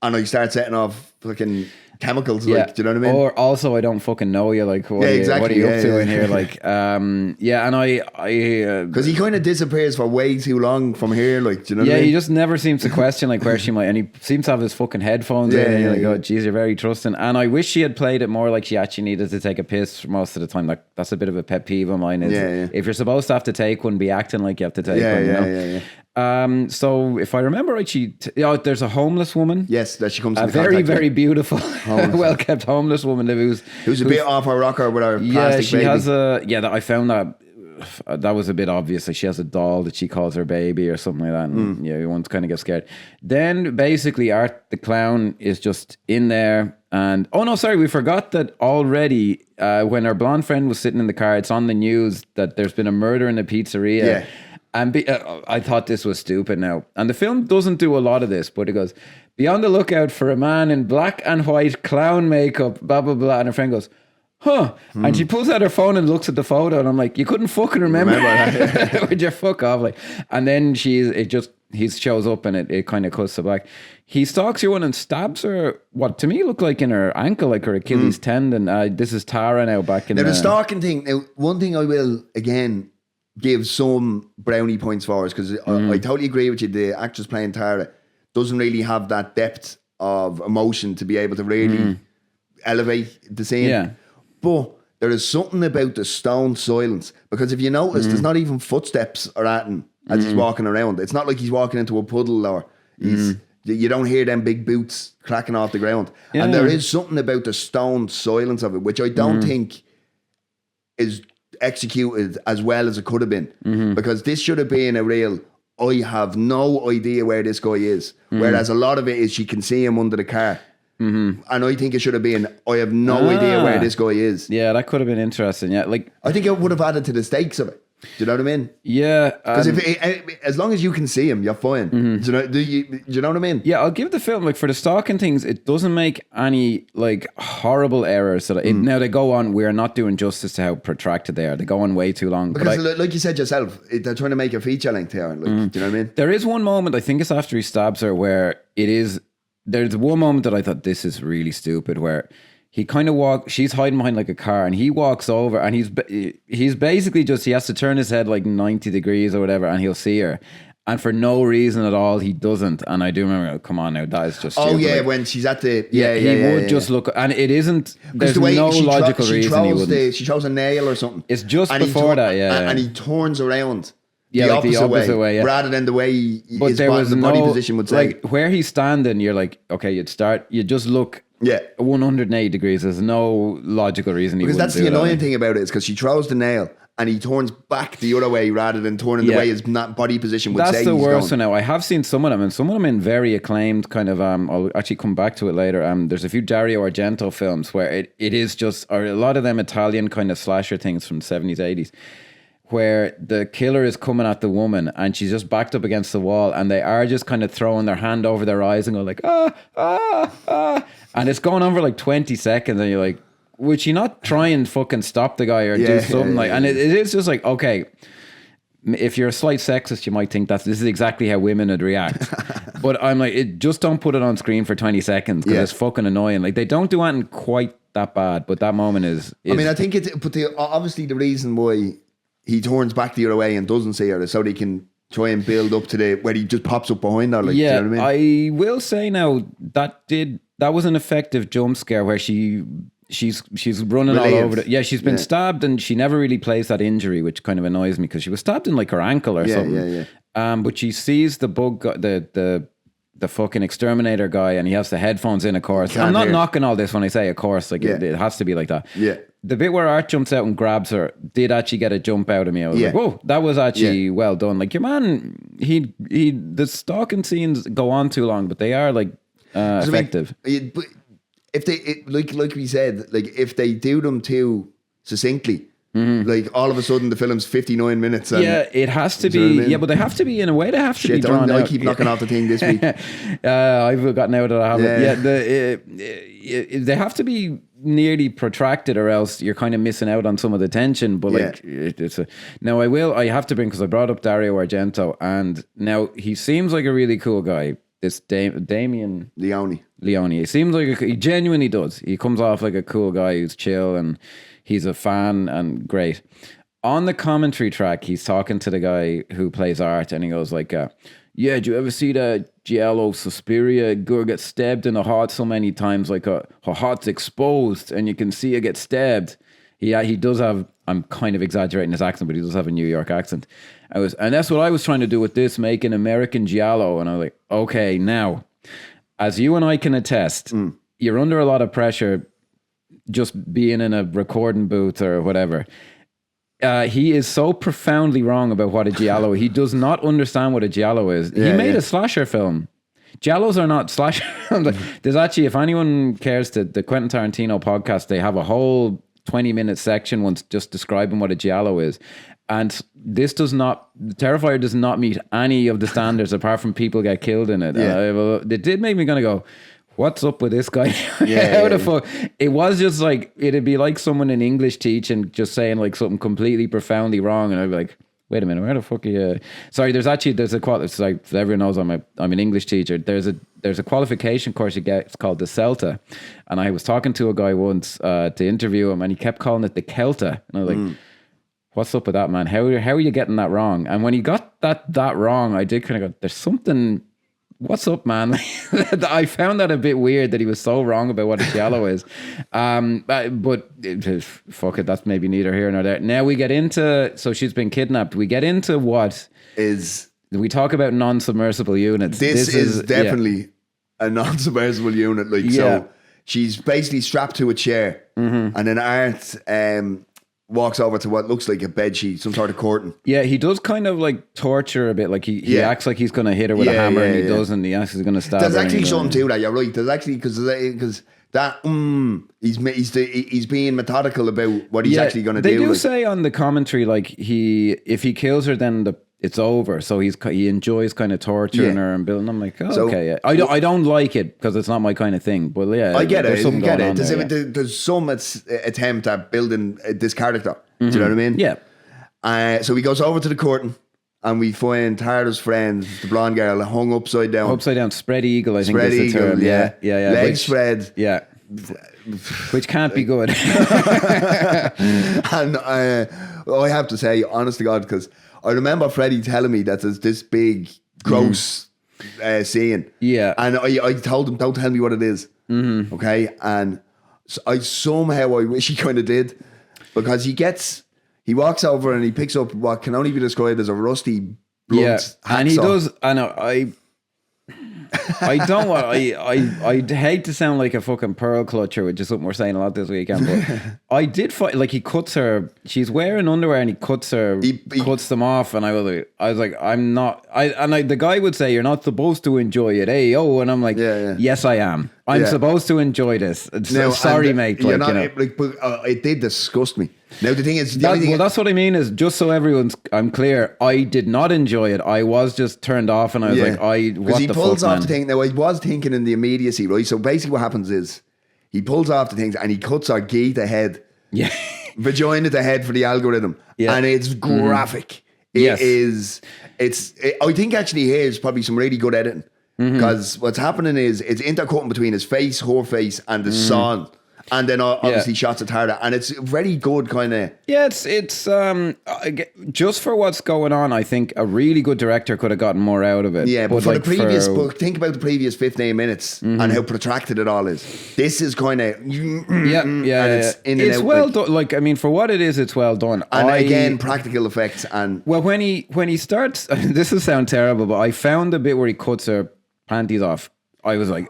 and I start setting off fucking chemicals, like, do you know what I mean? Or also I don't fucking know you, like, what are you up to in here? Like, and I... Because he kind of disappears for way too long from here, like, do you know what I mean? He just never seems to question, like, where she might... And he seems to have his fucking headphones in, and you're like, oh, geez, you're very trusting. And I wish she had played it more like she actually needed to take a piss most of the time. Like, that's a bit of a pet peeve of mine. If you're supposed to have to take one, be acting like you have to take one, you know? So if I remember right, there's a homeless woman. Yes, that she comes. A very, very beautiful, well kept homeless woman who's a bit off her rocker with her plastic baby. Has I found that was a bit obvious. Like she has a doll that she calls her baby or something like that. And you want to kind of get scared. Then basically Art the clown is just in there. And we forgot that already. When our blonde friend was sitting in the car, it's on the news that there's been a murder in a pizzeria. Yeah. And I thought this was stupid now. And the film doesn't do a lot of this, but it goes, be on the lookout for a man in black and white clown makeup, blah, blah, blah. And her friend goes, huh. And she pulls out her phone and looks at the photo. And I'm like, you couldn't fucking remember that. Would you fuck off? Like, and then he shows up and it kind of cuts to black. He stalks your one and stabs her, what to me looked like in her ankle, like her Achilles tendon. This is Tara now back in the stalking thing. Now, one thing I will, again, give some brownie points for us, because I totally agree with you. The actress playing Tara doesn't really have that depth of emotion to be able to really elevate the scene. Yeah. But there is something about the stone silence, because if you notice, there's not even footsteps or anything as he's walking around. It's not like he's walking into a puddle or you don't hear them big boots cracking off the ground. Yeah. And there is something about the stone silence of it, which I don't think is executed as well as it could have been, because this should have been a real, I have no idea where this guy is, whereas a lot of it is she can see him under the car, and I think it should have been, I have no idea where this guy is. Yeah, that could have been interesting. Yeah, like I think it would have added to the stakes of it. Do you know what I mean? Yeah, because as long as you can see him, you're fine. Do you know what I mean? Yeah, I'll give the film, like, for the stalking things, it doesn't make any like horrible errors. So now they go on. We are not doing justice to how protracted they are. They go on way too long. Because, like you said yourself, they're trying to make a feature length here. Like, do you know what I mean? There is one moment, I think it's after he stabs her, where there's one moment that I thought, this is really stupid, where he kind of she's hiding behind like a car, and he walks over, and he's basically he has to turn his head like 90 degrees or whatever, and he'll see her. And for no reason at all, he doesn't. And I do remember, come on now, that is just stupid. Oh yeah, like, when she's at the... he would just look... And it isn't... There's no logical reason he wouldn't. She throws a nail or something. It's just before that, And he turns around the opposite way, rather than the way his body position would say. Like, where he's standing, you're like, okay, you just look... 180 degrees. There's no logical reason he wouldn't do it. Because that's the annoying thing about it, is because she throws the nail and he turns back the other way rather than turning the way his body position would say. That's the worst one now. I have seen some of them, and some of them in very acclaimed kind of, I'll actually come back to it later. There's a few Dario Argento films where it is just, or a lot of them Italian kind of slasher things from the 70s, 80s, where the killer is coming at the woman and she's just backed up against the wall and they are just kind of throwing their hand over their eyes and go like, and it's going on for like 20 seconds and you're like, would she not try and fucking stop the guy or do something and it is just like, okay, if you're a slight sexist, you might think this is exactly how women would react. But I'm like, just don't put it on screen for 20 seconds because it's fucking annoying. Like they don't do anything quite that bad, but that moment is I mean, I think obviously the reason why he turns back the other way and doesn't see her is so they can try and build up to where he just pops up behind her. Like, yeah, do you know what I mean? I will say now that was an effective jump scare where she's running all over she's been stabbed and she never really plays that injury, which kind of annoys me because she was stabbed in like her ankle or something. But she sees the bug, the fucking exterminator guy, and he has the headphones in, of course. I'm not knocking all this when I say of course, like it has to be like that. Yeah. The bit where Art jumps out and grabs her did actually get a jump out of me. I was like, whoa, that was actually well done. Like your man, the stalking scenes go on too long, but they are like effective. I mean, but if like we said, like if they do them too succinctly, like all of a sudden the film's 59 minutes. And, it has to be. I mean? Yeah, but they have to be in a way. They have to be drawn out. I keep knocking off the thing this week. I've gotten out that I haven't. Yeah, they have to be nearly protracted, or else you're kind of missing out on some of the tension. But like, now I have to bring because I brought up Dario Argento, and now he seems like a really cool guy. This Damien Leone. He seems like he genuinely does. He comes off like a cool guy who's chill and he's a fan and great. On the commentary track, he's talking to the guy who plays Art, and he goes like, "Yeah, do you ever see that Giallo Suspiria? Gore gets stabbed in the heart so many times, like her heart's exposed, and you can see her get stabbed." He does have. I'm kind of exaggerating his accent, but he does have a New York accent. And that's what I was trying to do with this, make an American Giallo. And I was like, okay, now, as you and I can attest, you're under a lot of pressure just being in a recording booth or whatever. He is so profoundly wrong about what a Giallo is. He does not understand what a Giallo is. He made a slasher film. Giallos are not slasher. There's actually, if anyone cares, the Quentin Tarantino podcast, they have a whole 20-minute section once just describing what a Giallo is. And this Terrifier does not meet any of the standards apart from people get killed in it. It did make me kind of go, what's up with this guy? How the fuck? It was just like, it'd be like someone in English teaching just saying like something completely profoundly wrong. And I'd be like, wait a minute, where the fuck are you? Sorry, there's a it's like, everyone knows I'm an English teacher. There's a qualification course you get. It's called the CELTA. And I was talking to a guy once to interview him, and he kept calling it the Kelta. And I was like, what's up with that, man? How are you getting that wrong? And when he got that wrong, I did kind of go, there's something. What's up, man? I found that a bit weird that he was so wrong about what a Giallo is. But fuck it, that's maybe neither here nor there. Now we get into, so she's been kidnapped. We get into what is, we talk about non-submersible units. This is definitely a non-submersible unit. Like, so she's basically strapped to a chair, and then Art walks over to what looks like a bed sheet, some sort of curtain. Yeah, he does kind of like torture a bit. Like he acts like he's going to hit her with a hammer, and he doesn't. He actually is going to stab her. There's actually something to that. You're right. There's actually because that he's being methodical about what he's actually going to do. They do say on the commentary like if he kills her, then it's over. So he enjoys kind of torturing her and building. I'm like, okay. I don't like it because it's not my kind of thing. But yeah, I get it. There's some attempt at building this character. Do you know what I mean? Yeah. So he goes over to the curtain, and we find Tara's friend, the blonde girl, hung upside down. Spread eagle, I think is the term. Yeah. Legs spread. Yeah. Which can't be good. And I have to say, honest to God, because I remember Freddie telling me that there's this big, gross scene. Yeah. And I told him, don't tell me what it is. Okay? And so I wish he kind of did. Because he walks over and he picks up what can only be described as a rusty blunt hacksaw. And he does, I'd hate to sound like a fucking pearl clutcher, which is something we're saying a lot this weekend, but I did find, like, he cuts her, she's wearing underwear and he cuts her, cuts them off, and I was like, the guy would say, you're not supposed to enjoy it, and I'm like, yes I am. I'm supposed to enjoy this. Sorry, mate. You're like, not, you know. but it did disgust me. Now the thing is, That's what I mean is, just so I'm clear, I did not enjoy it. I was just turned off, and I was like, what he the pulls fuck, off man? the thing. Now I was thinking in the immediacy, right? So basically, what happens is he pulls off the things and he cuts our gate the head. Yeah. Vagina the head for the algorithm. Yeah. And it's graphic. It is. I think actually here's probably some really good editing. Because what's happening is it's intercutting between his face, her face, and the song. And then obviously shots of Tara. And it's very good kind of... Yeah, it's just for what's going on, I think a really good director could have gotten more out of it. Yeah, but for the previous book, think about the previous 15 minutes and how protracted it all is. This is kind of... It's well done. Like, I mean, for what it is, it's well done. And again, practical effects and... Well, when he starts... This will sound terrible, but I found the bit where he cuts her panties off. I was like,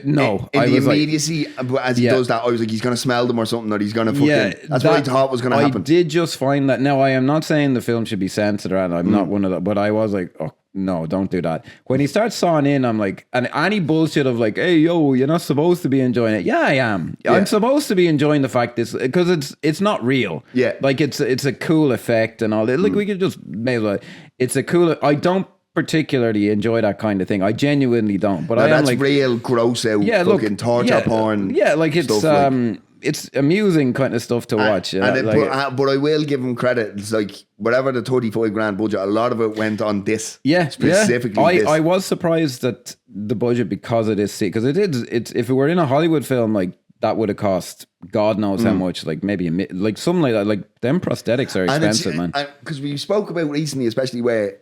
no. In I the was immediacy, as he does that, I was like, he's going to smell them or something, or he's going to fucking... that's what I thought was going to happen. I did just find that... Now, I am not saying the film should be censored, and I'm not one of that, but I was like, oh, no, don't do that. When he starts sawing in, I'm like... And any bullshit of like, hey, yo, you're not supposed to be enjoying it. Yeah, I am. Yeah. I'm supposed to be enjoying the fact this... Because it's not real. Yeah. Like, it's a cool effect and all that. Like, we could just... May as well... It's a cool... I don't particularly enjoy that kind of thing. I genuinely don't. But no, I am that's like real gross out fucking torture porn. Yeah, like it's amusing kind of stuff to watch. But I will give him credit. It's like whatever the 35 grand budget, a lot of it went on this. Yeah, specifically. I was surprised that the budget, because it is because it's if it were in a Hollywood film, like that would have cost God knows how much, like maybe like something like that. Like them prosthetics are expensive, man. Because we spoke about recently, especially where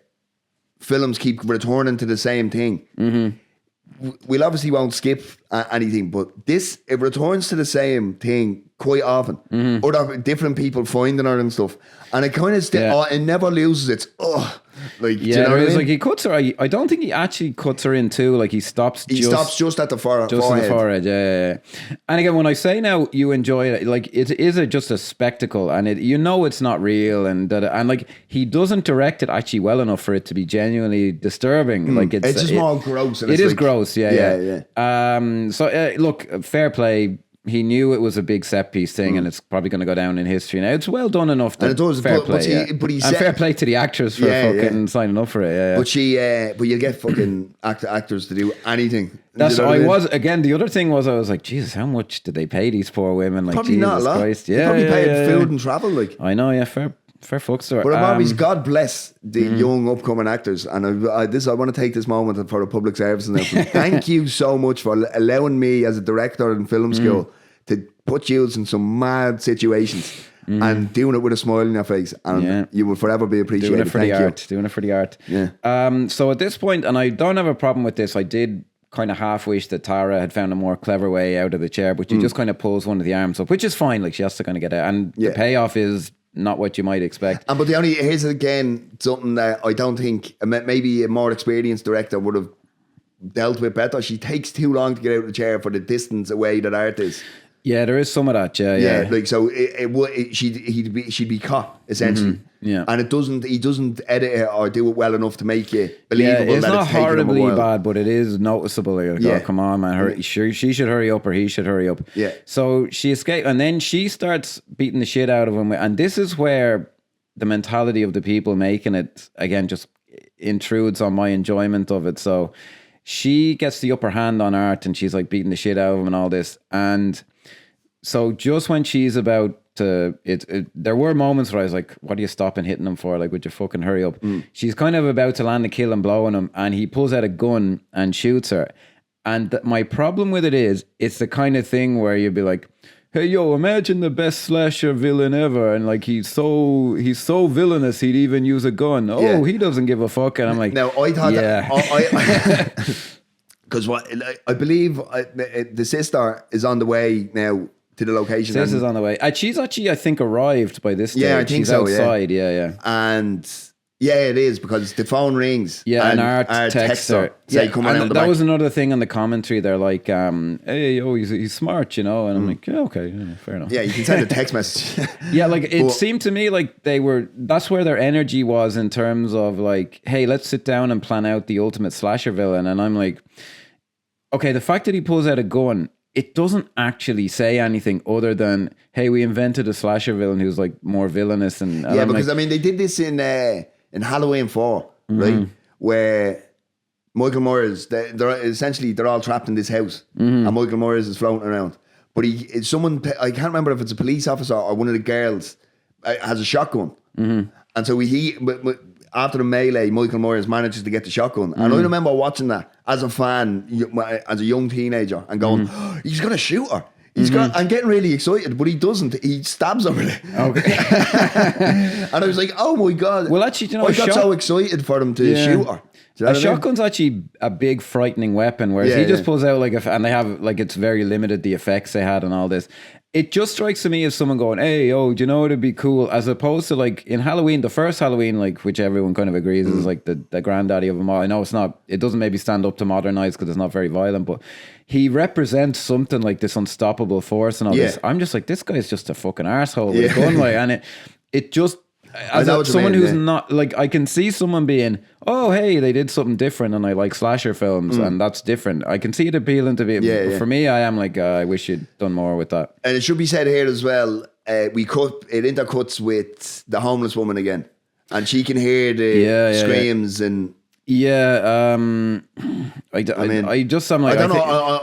films keep returning to the same thing. We'll obviously won't skip anything, but it returns to the same thing quite often. Other different people finding her and stuff, and it kind of it never loses its like, do you know what I mean? Like he cuts her. I don't think he actually cuts her in two. Like he stops just at the forehead. Just at the forehead, yeah. And again, when I say now you enjoy it, like it is just a spectacle, and it's not real, and like he doesn't direct it actually well enough for it to be genuinely disturbing. Like it's just more gross. It is gross, yeah. So look, fair play. He knew it was a big set piece thing, and it's probably going to go down in history. Now it's well done enough. And it does. Fair play, and fair play to the actors for fucking signing up for it. Yeah. But you get fucking actors to do anything. That's again. The other thing was I was like, Jesus, how much did they pay these poor women? Like, probably Jesus not a lot. Christ. Yeah, probably paid food and travel. Like, I know. Yeah, fair fuck store. But I'm always, God bless the young upcoming actors, and I want to take this moment for a public service announcement. Thank you so much for allowing me as a director in film school to put you in some mad situations and doing it with a smile on your face, and you will forever be appreciated. Doing it for the art. Yeah. So at this point, and I don't have a problem with this, I did kind of half wish that Tara had found a more clever way out of the chair, but she just kind of pulls one of the arms up, which is fine. Like she has to kind of get out, and the payoff is not what you might expect. But here's again something that I don't think maybe a more experienced director would have dealt with better. She takes too long to get out of the chair for the distance away that art is. Yeah, there is some of that. Yeah. Like so, she'd be caught essentially. And he doesn't edit it or do it well enough to make it believable. Yeah, it's not horribly him a while. bad, but it is noticeable. Like, oh, come on, man! She should hurry up, or he should hurry up. Yeah. So she escaped, and then she starts beating the shit out of him. And this is where the mentality of the people making it again just intrudes on my enjoyment of it. So she gets the upper hand on Art, and she's like beating the shit out of him and all this, and so just when she's about to, there were moments where I was like, what are you stopping hitting him for? Like, would you fucking hurry up? She's kind of about to land a kill and blow on him, and he pulls out a gun and shoots her. And my problem with it is, it's the kind of thing where you'd be like, hey, yo, imagine the best slasher villain ever. And like, he's so villainous, he'd even use a gun. Oh, he doesn't give a fuck. And I'm like, no, I thought that, because I believe the sister is on the way now to the location. Sis is on the way. She's actually, I think, arrived by this stage. Yeah, I think she's so. Outside. Yeah. And it is because the phone rings. Yeah, and Art texts her. That was another thing on the commentary. They're like, "Hey, yo, he's smart, you know." And I'm like, "Yeah, okay, fair enough." Yeah, you can send a text message. Yeah, like it seemed to me like that's where their energy was in terms of like, "Hey, let's sit down and plan out the ultimate slasher villain." And I'm like, okay, the fact that he pulls out a gun, it doesn't actually say anything other than, hey, we invented a slasher villain who's like more villainous. And yeah, because I mean, they did this in Halloween 4, right? Where Michael Myers, they're all trapped in this house, and Michael Myers is floating around. But I can't remember if it's a police officer or one of the girls has a shotgun, and so after the melee, Michael Myers manages to get the shotgun. And I remember watching that as a fan, as a young teenager, and going, oh, he's going to shoot her. I'm getting really excited, but he doesn't. He stabs her with it. Okay. And I was like, oh my God. Well, actually, I got so excited for them to shoot her. A shotgun's actually a big frightening weapon, whereas he just pulls out and they have it's very limited, the effects they had and all this. It just strikes to me as someone going, hey, do you know what would be cool? As opposed to in Halloween, the first Halloween, which everyone kind of agrees is the granddaddy of them all. I know it doesn't maybe stand up to modern eyes because it's not very violent, but he represents something like this unstoppable force and all this. I'm just like, this guy's just a fucking arsehole with a gun, and it just, as someone who's not, I can see someone being, oh, hey, they did something different and I like slasher films and that's different. I can see it appealing to be, for me, I am I wish you'd done more with that. And it should be said here as well, it intercuts with the homeless woman again. And she can hear the screams and... Yeah, I don't know.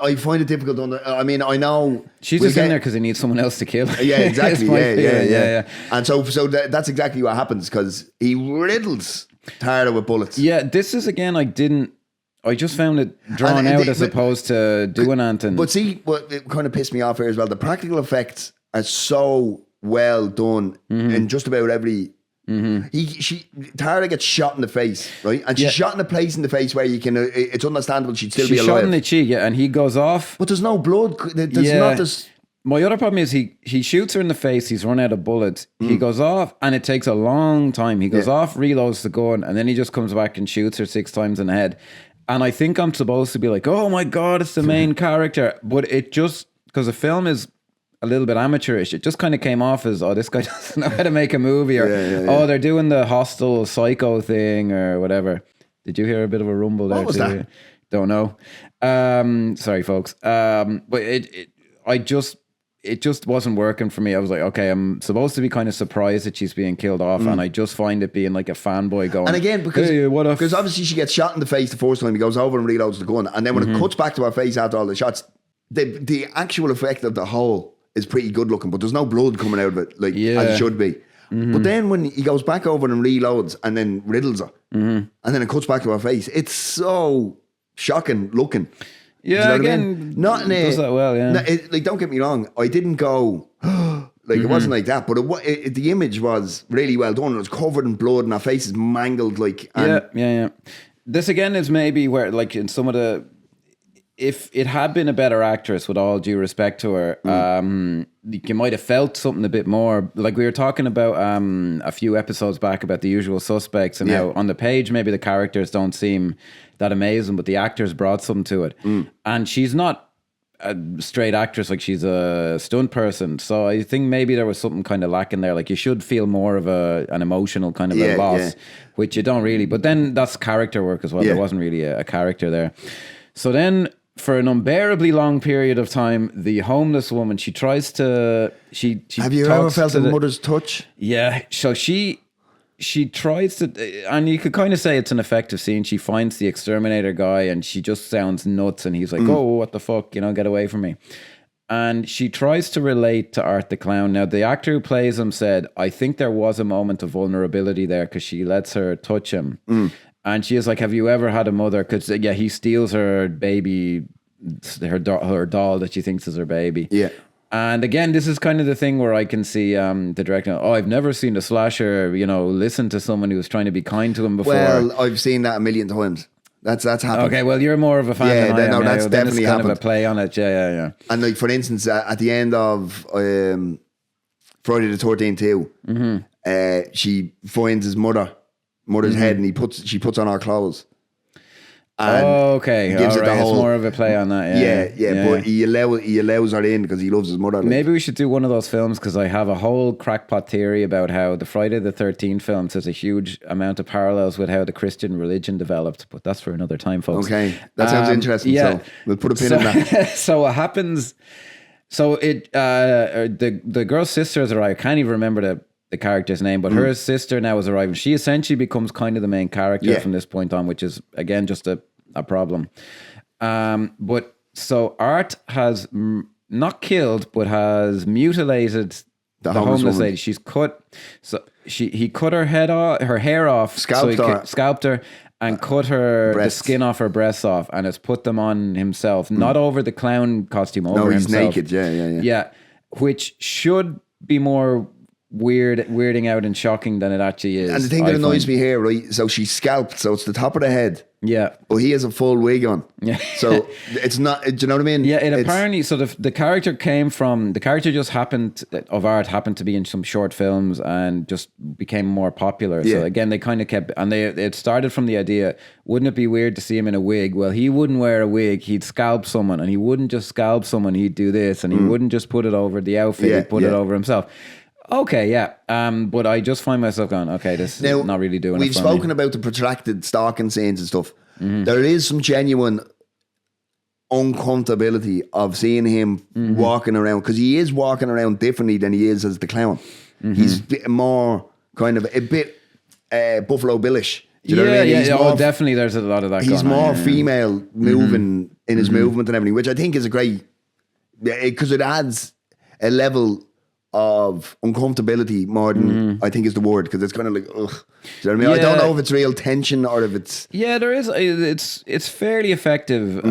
I find it difficult to I mean, I know she's just in there because they need someone else to kill. Yeah, exactly. yeah. And so that's exactly what happens because he riddles Tara with bullets. Yeah, this is again. I just found it drawn out as opposed to doing anything. But see, what it kind of pissed me off here as well. The practical effects are so well done in just about every. Tara gets shot in the face, right? And she's shot in a place in the face where you can. It's understandable she'd still be alive. She's shot in the cheek, and he goes off. But there's no blood. There's not this. My other problem is he shoots her in the face. He's run out of bullets. He goes off, and it takes a long time. He goes off, reloads the gun, and then he just comes back and shoots her 6 times in the head. And I think I'm supposed to be like, oh my God, it's the main character, but it just because the film is a little bit amateurish. It just kind of came off as, this guy doesn't know how to make a movie, or they're doing the hostile psycho thing or whatever. Did you hear a bit of a rumble there? What was that? Don't know. Sorry, folks. But it just wasn't working for me. I was like, okay, I'm supposed to be kind of surprised that she's being killed off, and I just find it being like a fanboy going. And again, because obviously she gets shot in the face the first time, he goes over and reloads the gun, and then when it cuts back to her face after all the shots, the actual effect of the hole is pretty good looking, but there's no blood coming out of it as it should be. But then when he goes back over and reloads and then riddles her, and then it cuts back to her face, it's so shocking looking. Yeah, again, I mean? Not in does that well, yeah. No, don't get me wrong, I didn't go it wasn't like that, but the image was really well done. It was covered in blood and her face is mangled yeah. This again is maybe where in some of the, if it had been a better actress, with all due respect to her, you might have felt something a bit more. Like we were talking about a few episodes back about The Usual Suspects and how on the page maybe the characters don't seem that amazing, but the actors brought something to it. And she's not a straight actress, she's a stunt person. So I think maybe there was something kind of lacking there. You should feel more of an emotional kind of a loss, which you don't really. But then that's character work as well. There wasn't really a character there. So then, for an unbearably long period of time, the homeless woman, she tries to... She Have you ever felt a mother's touch? Yeah. So she tries to... And you could kind of say it's an effective scene. She finds the exterminator guy and she just sounds nuts. And he's like, oh, what the fuck? Get away from me. And she tries to relate to Art the Clown. Now, the actor who plays him said, I think there was a moment of vulnerability there because she lets her touch him. And she is like, have you ever had a mother? Because, he steals her baby, her doll that she thinks is her baby. Yeah. And again, this is kind of the thing where I can see the director, I've never seen a slasher, listen to someone who was trying to be kind to him before. Well, I've seen that a million times. That's happened. Okay, well, you're more of a fan than I am. No, that's definitely kind happened. Of a play on it, yeah. And for instance, at the end of Friday the 13th too, she finds his mother's head, and she puts on her clothes, And okay, gives all it the right. whole, it's more of a play on that. Yeah. But he allows her in because he loves his mother. Like. Maybe we should do one of those films because I have a whole crackpot theory about how the Friday the 13th films has a huge amount of parallels with how the Christian religion developed. But that's for another time, folks. Okay, that sounds interesting. Yeah. So we'll put a pin in that. So what happens? So the girl's sister has arrived. I can't even remember the character's name, but her sister now has arrived. She essentially becomes kind of the main character from this point on, which is again just a problem. But so Art has not killed, but has mutilated the homeless lady. She's cut. So he cut her hair off, scalped her, and cut the skin off her breasts off, and has put them on himself, not over the clown costume, over himself. No, he's naked. Yeah. Which should be more weirding out and shocking than it actually is. And the thing that annoys me here, right? So she's scalped, so it's the top of the head. Yeah. But he has a full wig on. Yeah. So it's not, do you know what I mean? Yeah, apparently, so the character just happened to be in some short films and just became more popular. So again, they kind of kept, and it started from the idea, wouldn't it be weird to see him in a wig? Well, he wouldn't wear a wig, he'd scalp someone, and he wouldn't just scalp someone, he'd do this, and he wouldn't just put it over the outfit, he'd put it over himself. Okay, yeah. But I just find myself going, okay, this is not really doing it for me. We've spoken about the protracted stalking scenes and stuff. There is some genuine uncomfortability of seeing him walking around, because he is walking around differently than he is as the clown. He's a bit more kind of a bit Buffalo Billish. Do you know what I mean? Definitely there's a lot of that He's more female moving in his movement and everything, which I think is a great, because it adds a level of uncomfortability more than I think is the word, because it's kind of like, ugh. Do you know what I mean? I don't know if it's real tension or if it's... Yeah, there is. It's fairly effective,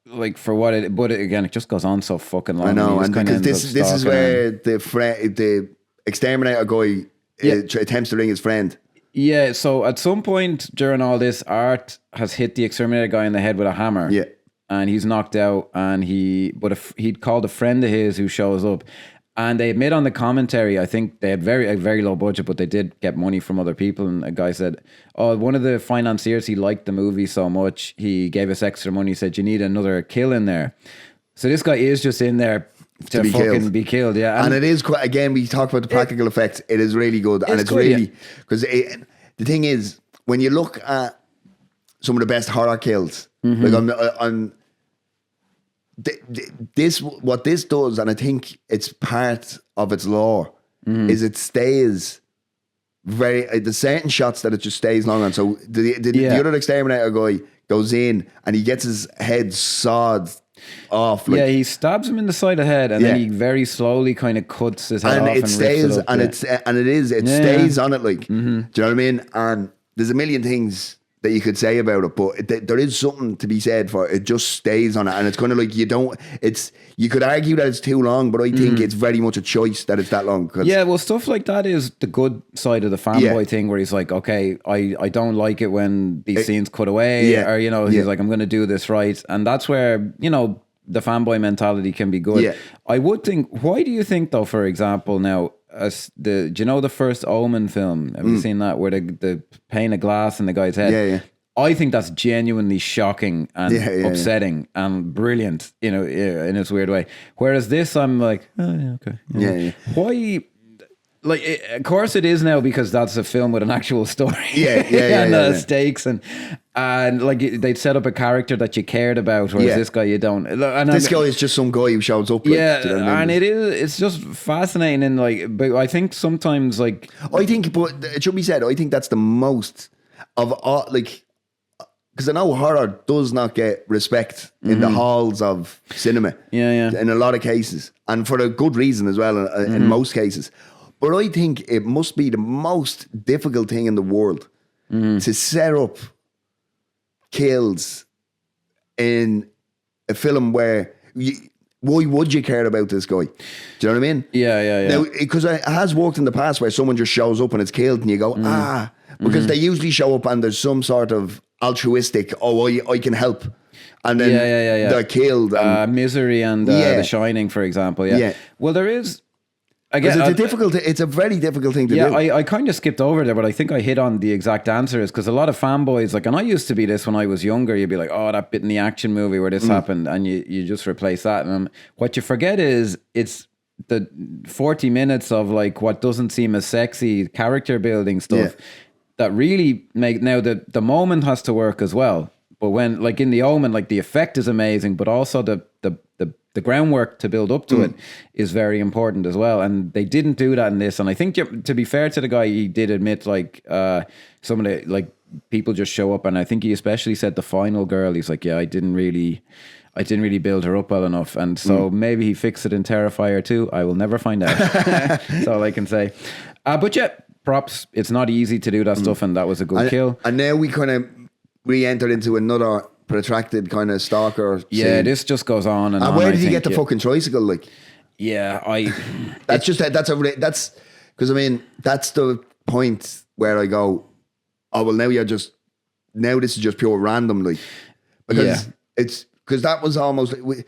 like for what it... But again, it just goes on so fucking long. I know, and because this is where the exterminator guy attempts to ring his friend. Yeah, so at some point during all this, Art has hit the exterminator guy in the head with a hammer. Yeah. And he's knocked out, and he'd called a friend of his who shows up. And they admit on the commentary, I think they had a very low budget, but they did get money from other people. And a guy said, one of the financiers, he liked the movie so much, he gave us extra money. He said, you need another kill in there. So this guy is just in there to be killed. Yeah. And it is quite, again, we talk about the practical effects. It is really good. And it's good, really, because the thing is, when you look at some of the best horror kills, like on what this does, and I think it's part of its lore, is it stays the certain shots that it just stays long on. So the other exterminator guy goes in and he gets his head sawed off. Like, he stabs him in the side of the head, and then he very slowly kind of cuts his head off and stays, rips it up, it stays on it. Like, do you know what I mean? And there's a million things that you could say about it, but there is something to be said for it. Just stays on it, and it's kind of like you could argue that it's too long, but I think it's very much a choice that it's that long. Yeah, well, stuff like that is the good side of the fanboy thing, where he's like, okay, I don't like it when these scenes cut away, or he's like, I'm going to do this right, and that's where the fanboy mentality can be good. Yeah. I would think. Why do you think, though? For example, now, do you know the first Omen film? Have you seen that, where the pane of glass in the guy's head? Yeah. I think that's genuinely shocking and upsetting and brilliant, in its weird way. Whereas this, I'm like, okay. Yeah. Why? Like, of course it is now, because that's a film with an actual story. Yeah. Stakes and like they'd set up a character that you cared about, whereas this guy you don't. And this guy is just some guy who shows up. Like, and it's just fascinating, and like, but I think sometimes but it should be said, I think that's the most of all, like, because I know horror does not get respect in the halls of cinema. Yeah. In a lot of cases, and for a good reason as well. In most cases. But I think it must be the most difficult thing in the world to set up kills in a film where why would you care about this guy? Do you know what I mean? Yeah. Now, because it has worked in the past where someone just shows up and it's killed, and you go, because they usually show up and there's some sort of altruistic, I can help. And then they're killed. Misery and The Shining, for example. Yeah. Well, there is... Again, it's a very difficult thing to do. Yeah, I kind of skipped over there, but I think I hit on the exact answer is because a lot of fanboys, like, and I used to be this when I was younger, you'd be like, oh, that bit in the action movie where this happened, and you just replace that. And what you forget is it's the 40 minutes of like what doesn't seem as sexy character building stuff that really make, now the moment has to work as well. But when, like in The Omen, like the effect is amazing, but also the groundwork to build up to it is very important as well. And they didn't do that in this. And I think, to be fair to the guy, he did admit like some of the like people just show up. And I think he especially said the final girl, he's like, yeah, I didn't really build her up well enough. And so maybe he fixed it in Terrifier too. I will never find out. That's all I can say. But yeah, props. It's not easy to do that stuff. And that was a good kill. And now we kind of re-entered into another protracted kind of stalker scene. Yeah, this just goes on and on. And where did he get the fucking tricycle? Like, yeah, that's because I mean that's the point where I go, oh well, now this is just pure random, like, because it's because that was almost like,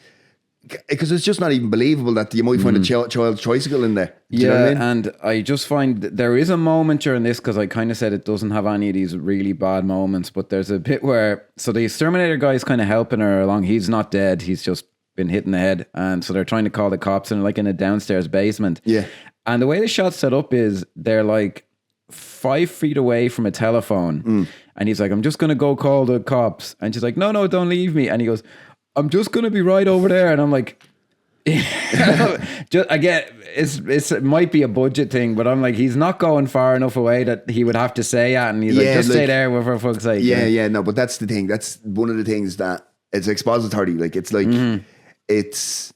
because it's just not even believable that you might find a child's tricycle in there. Do you know what I mean? And I just find that there is a moment during this, because I kind of said it doesn't have any of these really bad moments, but there's a bit where, so the exterminator guy is kind of helping her along. He's not dead. He's just been hit in the head. And so they're trying to call the cops, and like in a downstairs basement. Yeah. And the way the shot's set up is they're like 5 feet away from a telephone. And he's like, I'm just going to go call the cops. And she's like, no, don't leave me. And he goes, I'm just going to be right over there. And I'm like, just, again, it might be a budget thing, but I'm like, he's not going far enough away that he would have to say that. And he's like, just stay there for fuck's sake. Yeah, no, but that's the thing. That's one of the things that it's expository. Like, it's like, it's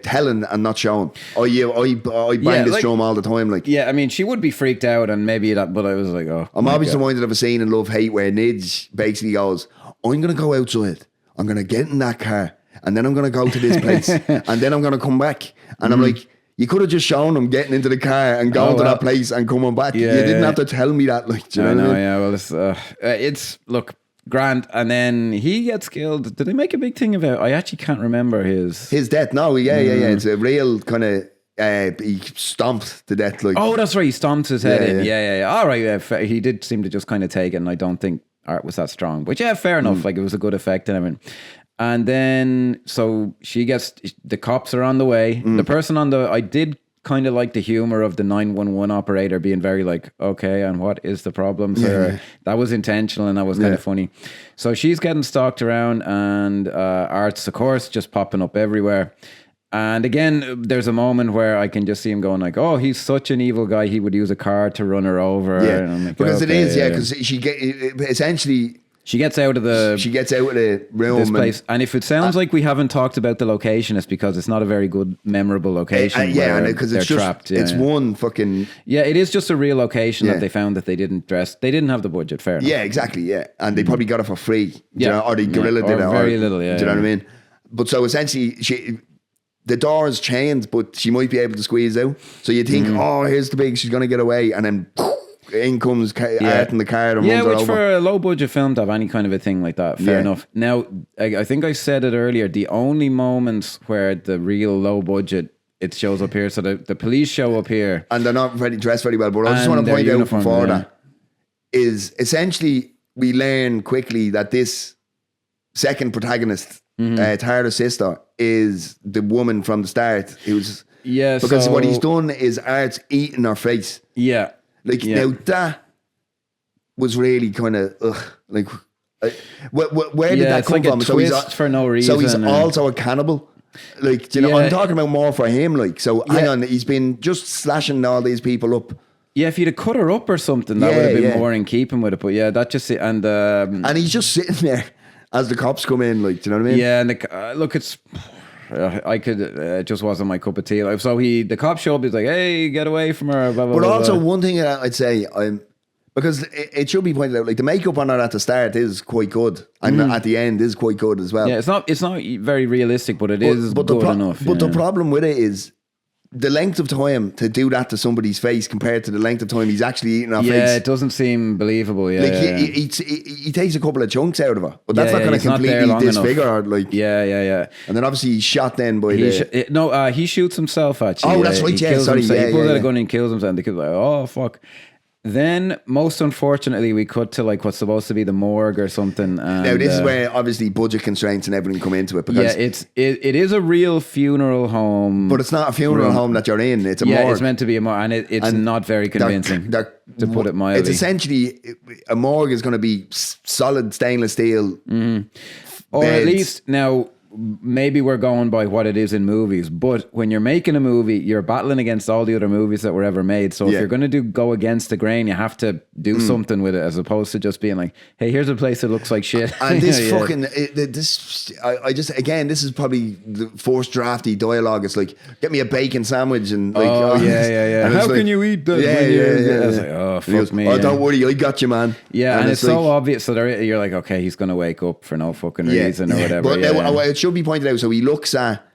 telling and not showing. I bang this drum all the time. Like, yeah, I mean, she would be freaked out, and maybe that, but I was like, oh. I'm always reminded of a scene in Love Hate where Nidge basically goes, I'm going to go outside, I'm going to get in that car, and then I'm going to go to this place, and then I'm going to come back. And I'm like, you could have just shown him getting into the car and going to that place and coming back. You didn't have to tell me that. Like, do you know what I mean? Yeah, well, it's look, Grant, and then he gets killed. Did they make a big thing about? I actually can't remember his death. No, yeah. It's a real kind of. He stomped to death. Like, oh, that's right. He stomped his head in. Yeah. All right. Yeah, he did seem to just kind of take it, and I don't think art was that strong. But yeah, fair enough. Like, it was a good effect and everything. And then so she gets, the cops are on the way. The person I did kind of like the humor of the 911 operator being very like, okay, and what is the problem, sir? That was intentional, and that was kind of funny. So she's getting stalked around, and Art's, of course, just popping up everywhere. And again, there's a moment where I can just see him going like, oh, he's such an evil guy, he would use a car to run her over. Yeah, and I'm like, because okay, it is, because she gets out of the room, this place. And if it sounds like we haven't talked about the location, it's because it's not a very good, memorable location. Because it's just trapped. It's one fucking. Yeah, it is just a real location that they found that they didn't dress. They didn't have the budget. Fair enough. Yeah, exactly. Yeah, and they probably got it for free. You know, or the gorilla did it. Very little. Yeah. Do you know what I mean? But so essentially, the door is chained, but she might be able to squeeze out. So you think, oh, here's the big. She's gonna get away, and then. In comes Art in the car and runs her over. For a low budget film to have any kind of a thing like that, fair enough. Now, I think I said it earlier, the only moments where the real low budget, it shows up here, so the police show up here. And they're not dressed very well, but I just want to point out before that, is essentially we learn quickly that this second protagonist, Tara's sister, is the woman from the start. Because what he's done is Art's eating her face. Yeah. Now that was really kind of where did that come from? So he's for no reason. So he's also a cannibal. Like, you know, I'm talking about more for him. Like, so hang on, he's been just slashing all these people up. Yeah, if he'd have cut her up or something, that would have been more in keeping with it. But yeah, that just and he's just sitting there as the cops come in. Like, do you know what I mean? Yeah, and look, it's. It just wasn't my cup of tea. Like, so the cop showed up, he's like, hey, get away from her, blah, blah, but blah, also blah. One thing that I'd say, because it should be pointed out, like the makeup on her at the start is quite good, and at the end is quite good as well. Yeah, it's not very realistic, but it is good enough. But the problem with it is the length of time to do that to somebody's face compared to the length of time he's actually eating our face. Yeah, it doesn't seem believable. Yeah, like yeah. He takes a couple of chunks out of it, but that's not going to completely disfigure her. Like, yeah. And then obviously he's shot then by he shoots himself actually. Oh, that's right. He Sorry. He pulls out a gun and kills himself. And the kid's like, oh fuck. Then, most unfortunately, we cut to like what's supposed to be the morgue or something. And, now, this is where obviously budget constraints and everything come into it. Because it is a real funeral home, but it's not a funeral home that you're in. It's a morgue. It's meant to be a morgue, and it's not very convincing. To put it mildly, it's essentially a morgue is going to be solid stainless steel, or at least now. Maybe we're going by what it is in movies, but when you're making a movie, you're battling against all the other movies that were ever made. So if you're going to go against the grain, you have to do something with it, as opposed to just being like, "Hey, here's a place that looks like shit." And this this is probably the first drafty dialogue. It's like, "Get me a bacon sandwich," and like, And how can you eat that? I was like, "Oh, fuck me." Oh, don't worry, I got you, man. Yeah, and it's so obvious. So you're like, "Okay, he's going to wake up for no fucking reason or whatever." But it should be pointed out. So he looks at.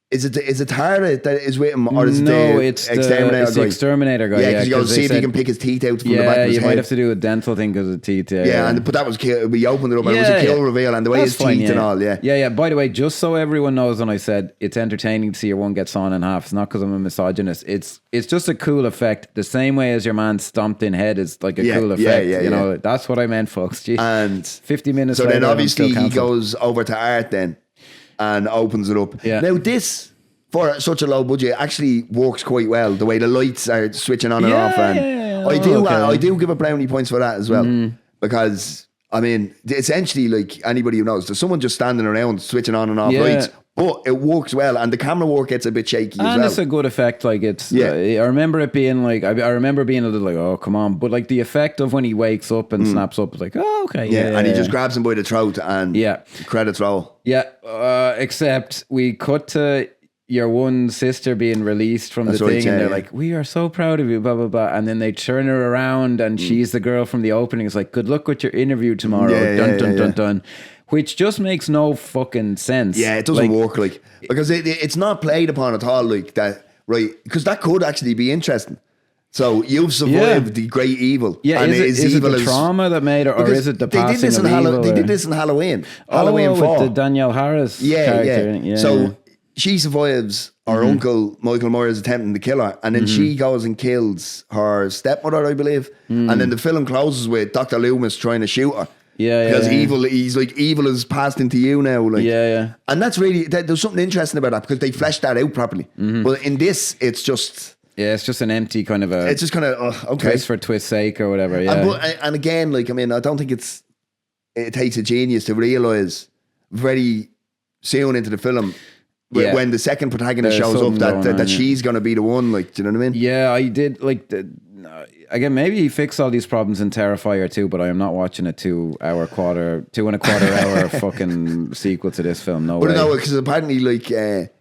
Is it Tara that is with him, or is it the exterminator guy? Yeah, because you go see if he can pick his teeth out from the back of his head. You might have to do a dental thing because of teeth. But that was we opened it up and it was a kill reveal, and the way his teeth and all. Yeah. By the way, just so everyone knows, when I said it's entertaining to see your one get sawn in half, it's not because I'm a misogynist. It's just a cool effect. The same way as your man stomped in head is like a cool effect. You know, that's what I meant, folks. Jeez. And 50 minutes. So later, then obviously he goes over to Art then. And opens it up. Yeah. Now this, for such a low budget, actually works quite well. The way the lights are switching on and off, and I do give a brownie points for that as well, because I mean, essentially, like anybody who knows, there's someone just standing around switching on and off lights. But it works well, and the camera work gets a bit shaky as well. And it's a good effect. Like it's, I remember it being like, I remember being a little like, oh come on, but like the effect of when he wakes up and snaps up, it's like, oh okay, and he just grabs him by the throat, and credits roll. Except we cut to your one sister being released from the thing, and they're like, we are so proud of you, blah blah blah, and then they turn her around, and she's the girl from the opening. It's like, good luck with your interview tomorrow. Dun. Which just makes no fucking sense. Yeah, it doesn't work, like, because it's not played upon at all, like that, right? Because that could actually be interesting. So you've survived the great evil. Yeah, and is it the trauma that made it, or is it the passing of evil? They did this in Halloween. Halloween 4. With the Danielle Harris character. Yeah. So she survives her uncle, Michael Myers, attempting to kill her. And then she goes and kills her stepmother, I believe. And then the film closes with Dr. Loomis trying to shoot her. Because evil, he's like, evil is passed into you now. Like, and that's really, there's something interesting about that, because they fleshed that out properly. But in this, it's just... Yeah, it's just an empty kind of a... It's just kind of, okay. Twist for twist's sake or whatever, And again, like, I mean, I don't think it takes a genius to realise very soon into the film when the second protagonist shows up that she's going to be the one, like, do you know what I mean? Yeah, I did, like... Again, maybe he fixed all these problems in Terrifier too, but I am not watching a 2 and a quarter hour fucking sequel to this film. No way. But no, because apparently, like,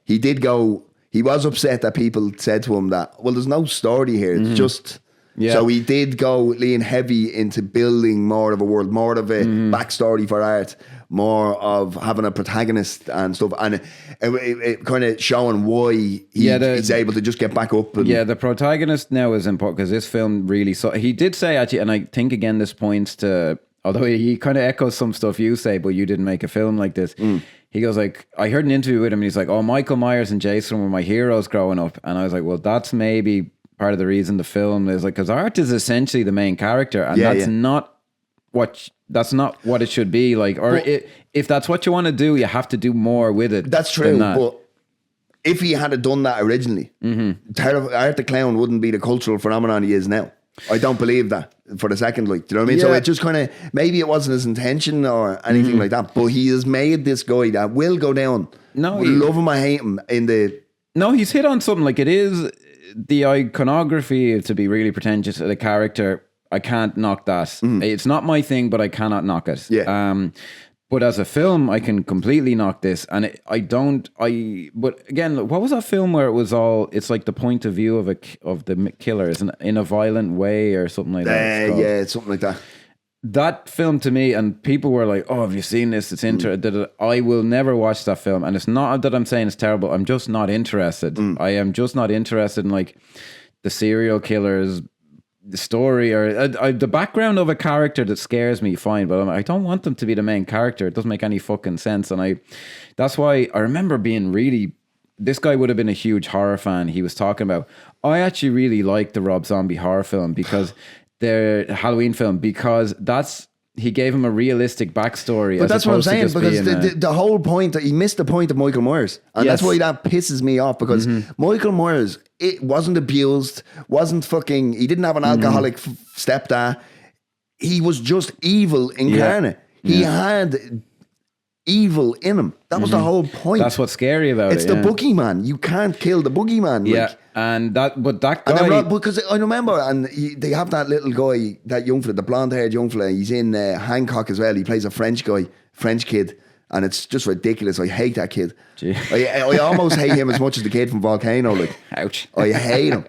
he was upset that people said to him that, well, there's no story here. It's just... So he did lean heavy into building more of a world, more of a backstory for Art, more of having a protagonist and stuff, and it kind of showing why he's able to just get back up. The protagonist now is important, because this film really he did say actually, and I think again this points to, although he kind of echoes some stuff you say, but you didn't make a film like this. He goes like, I heard an interview with him and he's like, oh, Michael Myers and Jason were my heroes growing up, and I was like, well, that's maybe part of the reason the film is like, because Art is essentially the main character, and that's not what it should be like, or if that's what you want to do, you have to do more with it. That's true, but if he had done that originally, Art the Clown wouldn't be the cultural phenomenon he is now. I don't believe that for the second, like, do you know what I mean? So it just kind of, maybe it wasn't his intention or anything like that, but he has made this guy that will go down. No, love him or hate him he's hit on something. Like, it is the iconography, to be really pretentious, of the character. I can't knock that. It's not my thing, but I cannot knock it. But as a film, I can completely knock this, and but again, what was that film where it was all, it's like the point of view of the killer, isn't it? In a Violent Way or something like that. It's something like that. that film to me, and people were like, "Oh, have you seen this? It's interesting." I will never watch that film, and it's not that I'm saying it's terrible. I'm just not interested. I am just not interested in like the serial killers, the story, or the background of a character that scares me. Fine, but I don't want them to be the main character. It doesn't make any fucking sense, and that's why I remember being really. This guy would have been a huge horror fan. He was talking about, I actually really like the Rob Zombie horror film because the Halloween film, because he gave him a realistic backstory. But that's what I'm saying, because the whole point, he missed the point of Michael Myers. And that's why that pisses me off, because Michael Myers, it wasn't abused, he didn't have an alcoholic stepdad. He was just evil incarnate. He had evil in him. That was the whole point. That's what's scary about it's it. It's the boogeyman. You can't kill the boogeyman. Yeah, but that guy... because I remember, and they have that little guy, that young fella, the blonde-haired young fella, he's in Hancock as well. He plays a French kid, and it's just ridiculous. I hate that kid. I almost hate him as much as the kid from Volcano. Like, ouch. I hate him.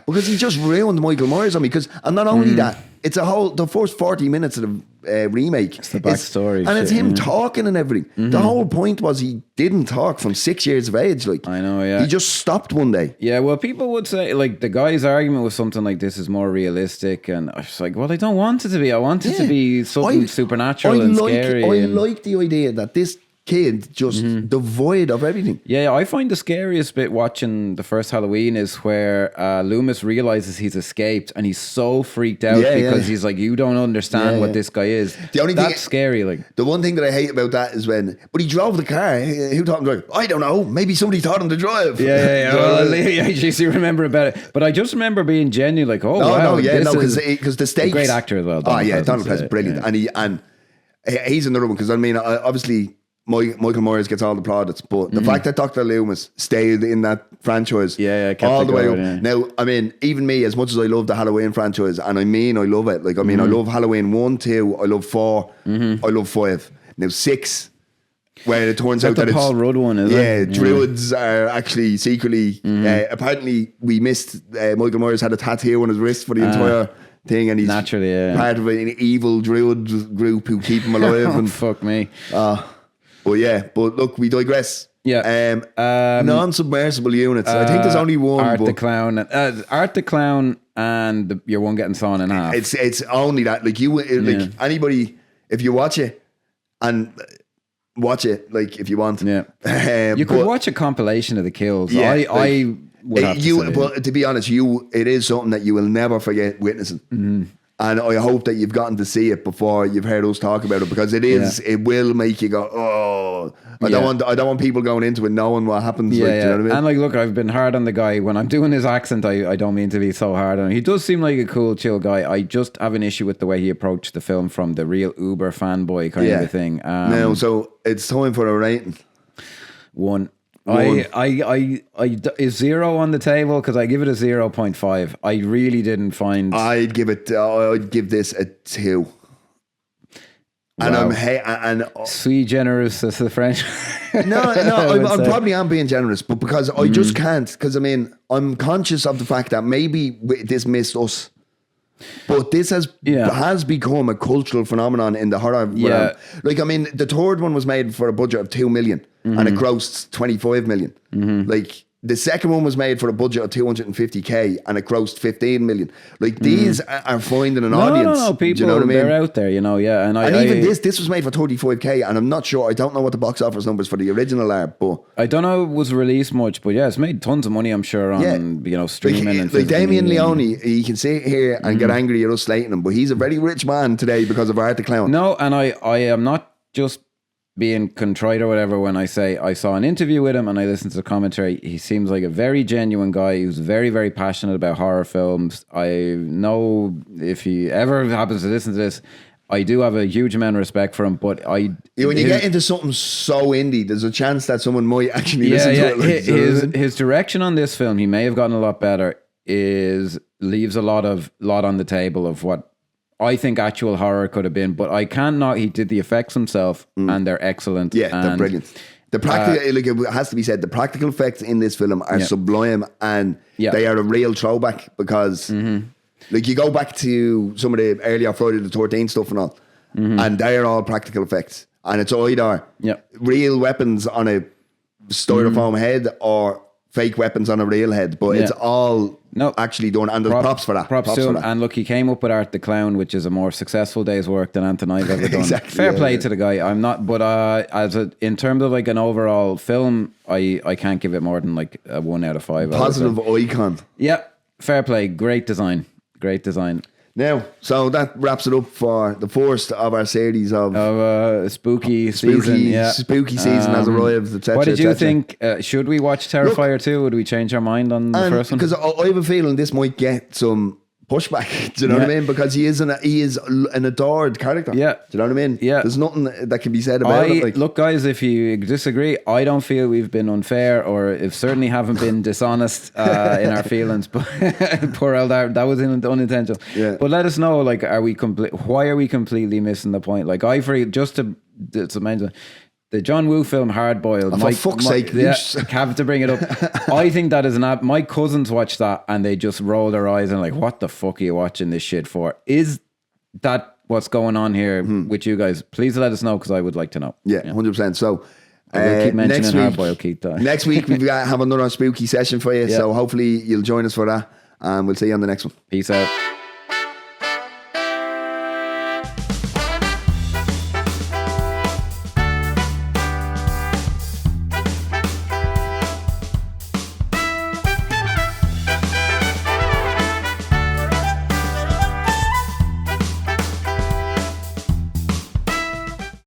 Because he just ruined Michael Myers on me. And not only that, it's the first 40 minutes of the remake. It's the backstory. And it's him talking and everything. The whole point was he didn't talk from 6 years of age. Like, I know, yeah. He just stopped one day. Yeah, well, people would say, like, the guy's argument was something like, this is more realistic. And I was like, well, I don't want it to be. I want it to be something supernatural and scary. I like the idea that this kid just devoid of everything. Yeah, I find the scariest bit watching the first Halloween is where Loomis realizes he's escaped and he's so freaked out because he's like, you don't understand what this guy is. That's scary. Like, the one thing that I hate about that is but he drove the car. Who taught him to drive? I don't know. Maybe somebody taught him to drive. I just remember about it. But I just remember being genuine, like, because the stakes. A great actor as well. Donald Pleasant, brilliant. Yeah. And he's another one, because I mean, obviously, Michael Myers gets all the plaudits, but the fact that Dr. Loomis stayed in that franchise all the way up. Yeah. Now, I mean, even me, as much as I love the Halloween franchise, and I mean, I love it. Like, I mean, I love Halloween 1, 2, I love 4, I love 5. Now 6, where it turns out that it's Paul Rudd one, is it? Druids are actually secretly. Apparently, we missed. Michael Myers had a tattoo on his wrist for the entire thing, and he's naturally part of an evil druid group who keep him alive. And fuck me. But look, we digress. Yeah. Non-submersible units. I think there's only one. Art the Clown, and your one getting sawn in half. It's only that. Like anybody, if you watch it, and watch it, like, if you want. Yeah. You could watch a compilation of the kills. Yeah, I would have to say. But to be honest, it is something that you will never forget witnessing. And I hope that you've gotten to see it before you've heard us talk about it, because it will make you go, oh, I don't want people going into it knowing what happens. Do you know what I mean? And like, look, I've been hard on the guy. When I'm doing his accent, I don't mean to be so hard on him. He does seem like a cool, chill guy. I just have an issue with the way he approached the film from the real Uber fanboy kind of a thing. Now, so it's time for a rating. 1. Is 0 on the table? Because I give it a 0.5. I really didn't find. I'd give this a 2. Wow. And sui generis, as the French. No, I probably am being generous, but because I just can't. Because I mean, I'm conscious of the fact that maybe this missed us. But this has become a cultural phenomenon in the horror realm. Like, I mean, the third one was made for a budget of 2 million and it grossed 25 million. Like, the second one was made for a budget of 250k and it grossed 15 million. Like, these are finding an audience. No, people, do you know what I mean? They're out there, yeah. And even this was made for 35k, and I'm not sure. I don't know what the box office numbers for the original are, but I don't know if it was released much, but it's made tons of money, I'm sure, on streaming and like Damien Leone. He can sit here and get angry at us slating him, but he's a very rich man today because of Art the Clown. No, and I am not just being contrite or whatever when I say I saw an interview with him and I listened to the commentary. He seems like a very genuine guy who's very, very passionate about horror films. I know if he ever happens to listen to this, I do have a huge amount of respect for him, but when you get into something so indie, there's a chance that someone might actually listen to it. Like, his direction on this film, he may have gotten a lot better, leaves a lot on the table of what I think actual horror could have been, but I can't not. He did the effects himself, and they're excellent. Yeah, they're brilliant. The practical, like, it has to be said, the practical effects in this film are sublime, and they are a real throwback because, like, you go back to some of the earlier Friday the 13th stuff and all, and they're all practical effects. And it's either real weapons on a styrofoam head or fake weapons on a real head, but it's all actually done, and there's props for that. Props to him. And look, he came up with Art the Clown, which is a more successful day's work than Ant and I've ever done. Fair play to the guy. I'm not, but in terms of like an overall film, I can't give it more than like a 1 out of 5. Positive icon. Yeah, fair play. Great design. Now, so that wraps it up for the first of our series of spooky season. Spooky season has arrived, etc. What did you think? Should we watch Terrifier 2? Would we change our mind on the first one? Because I have a feeling this might get some pushback. Do you know what I mean? Because he is an adored character. Yeah. Do you know what I mean? Yeah. There's nothing that can be said about it. Like, look, guys, if you disagree, I don't feel we've been unfair, or if certainly haven't been dishonest in our feelings. But poor old Art, that was unintentional. Yeah. But let us know, like, why are we completely missing the point? Like, just to mention, the John Woo film Hard Boiled. For fuck's sake, have to bring it up. I think that is my cousins watched that and they just roll their eyes and like, what the fuck are you watching this shit for? Is that what's going on here with you guys? Please let us know, because I would like to know. Yeah, 100%. So we'll keep mentioning Hard Boiled, Keith. Next week we've got have another spooky session for you. So hopefully you'll join us for that, and we'll see you on the next one. Peace out.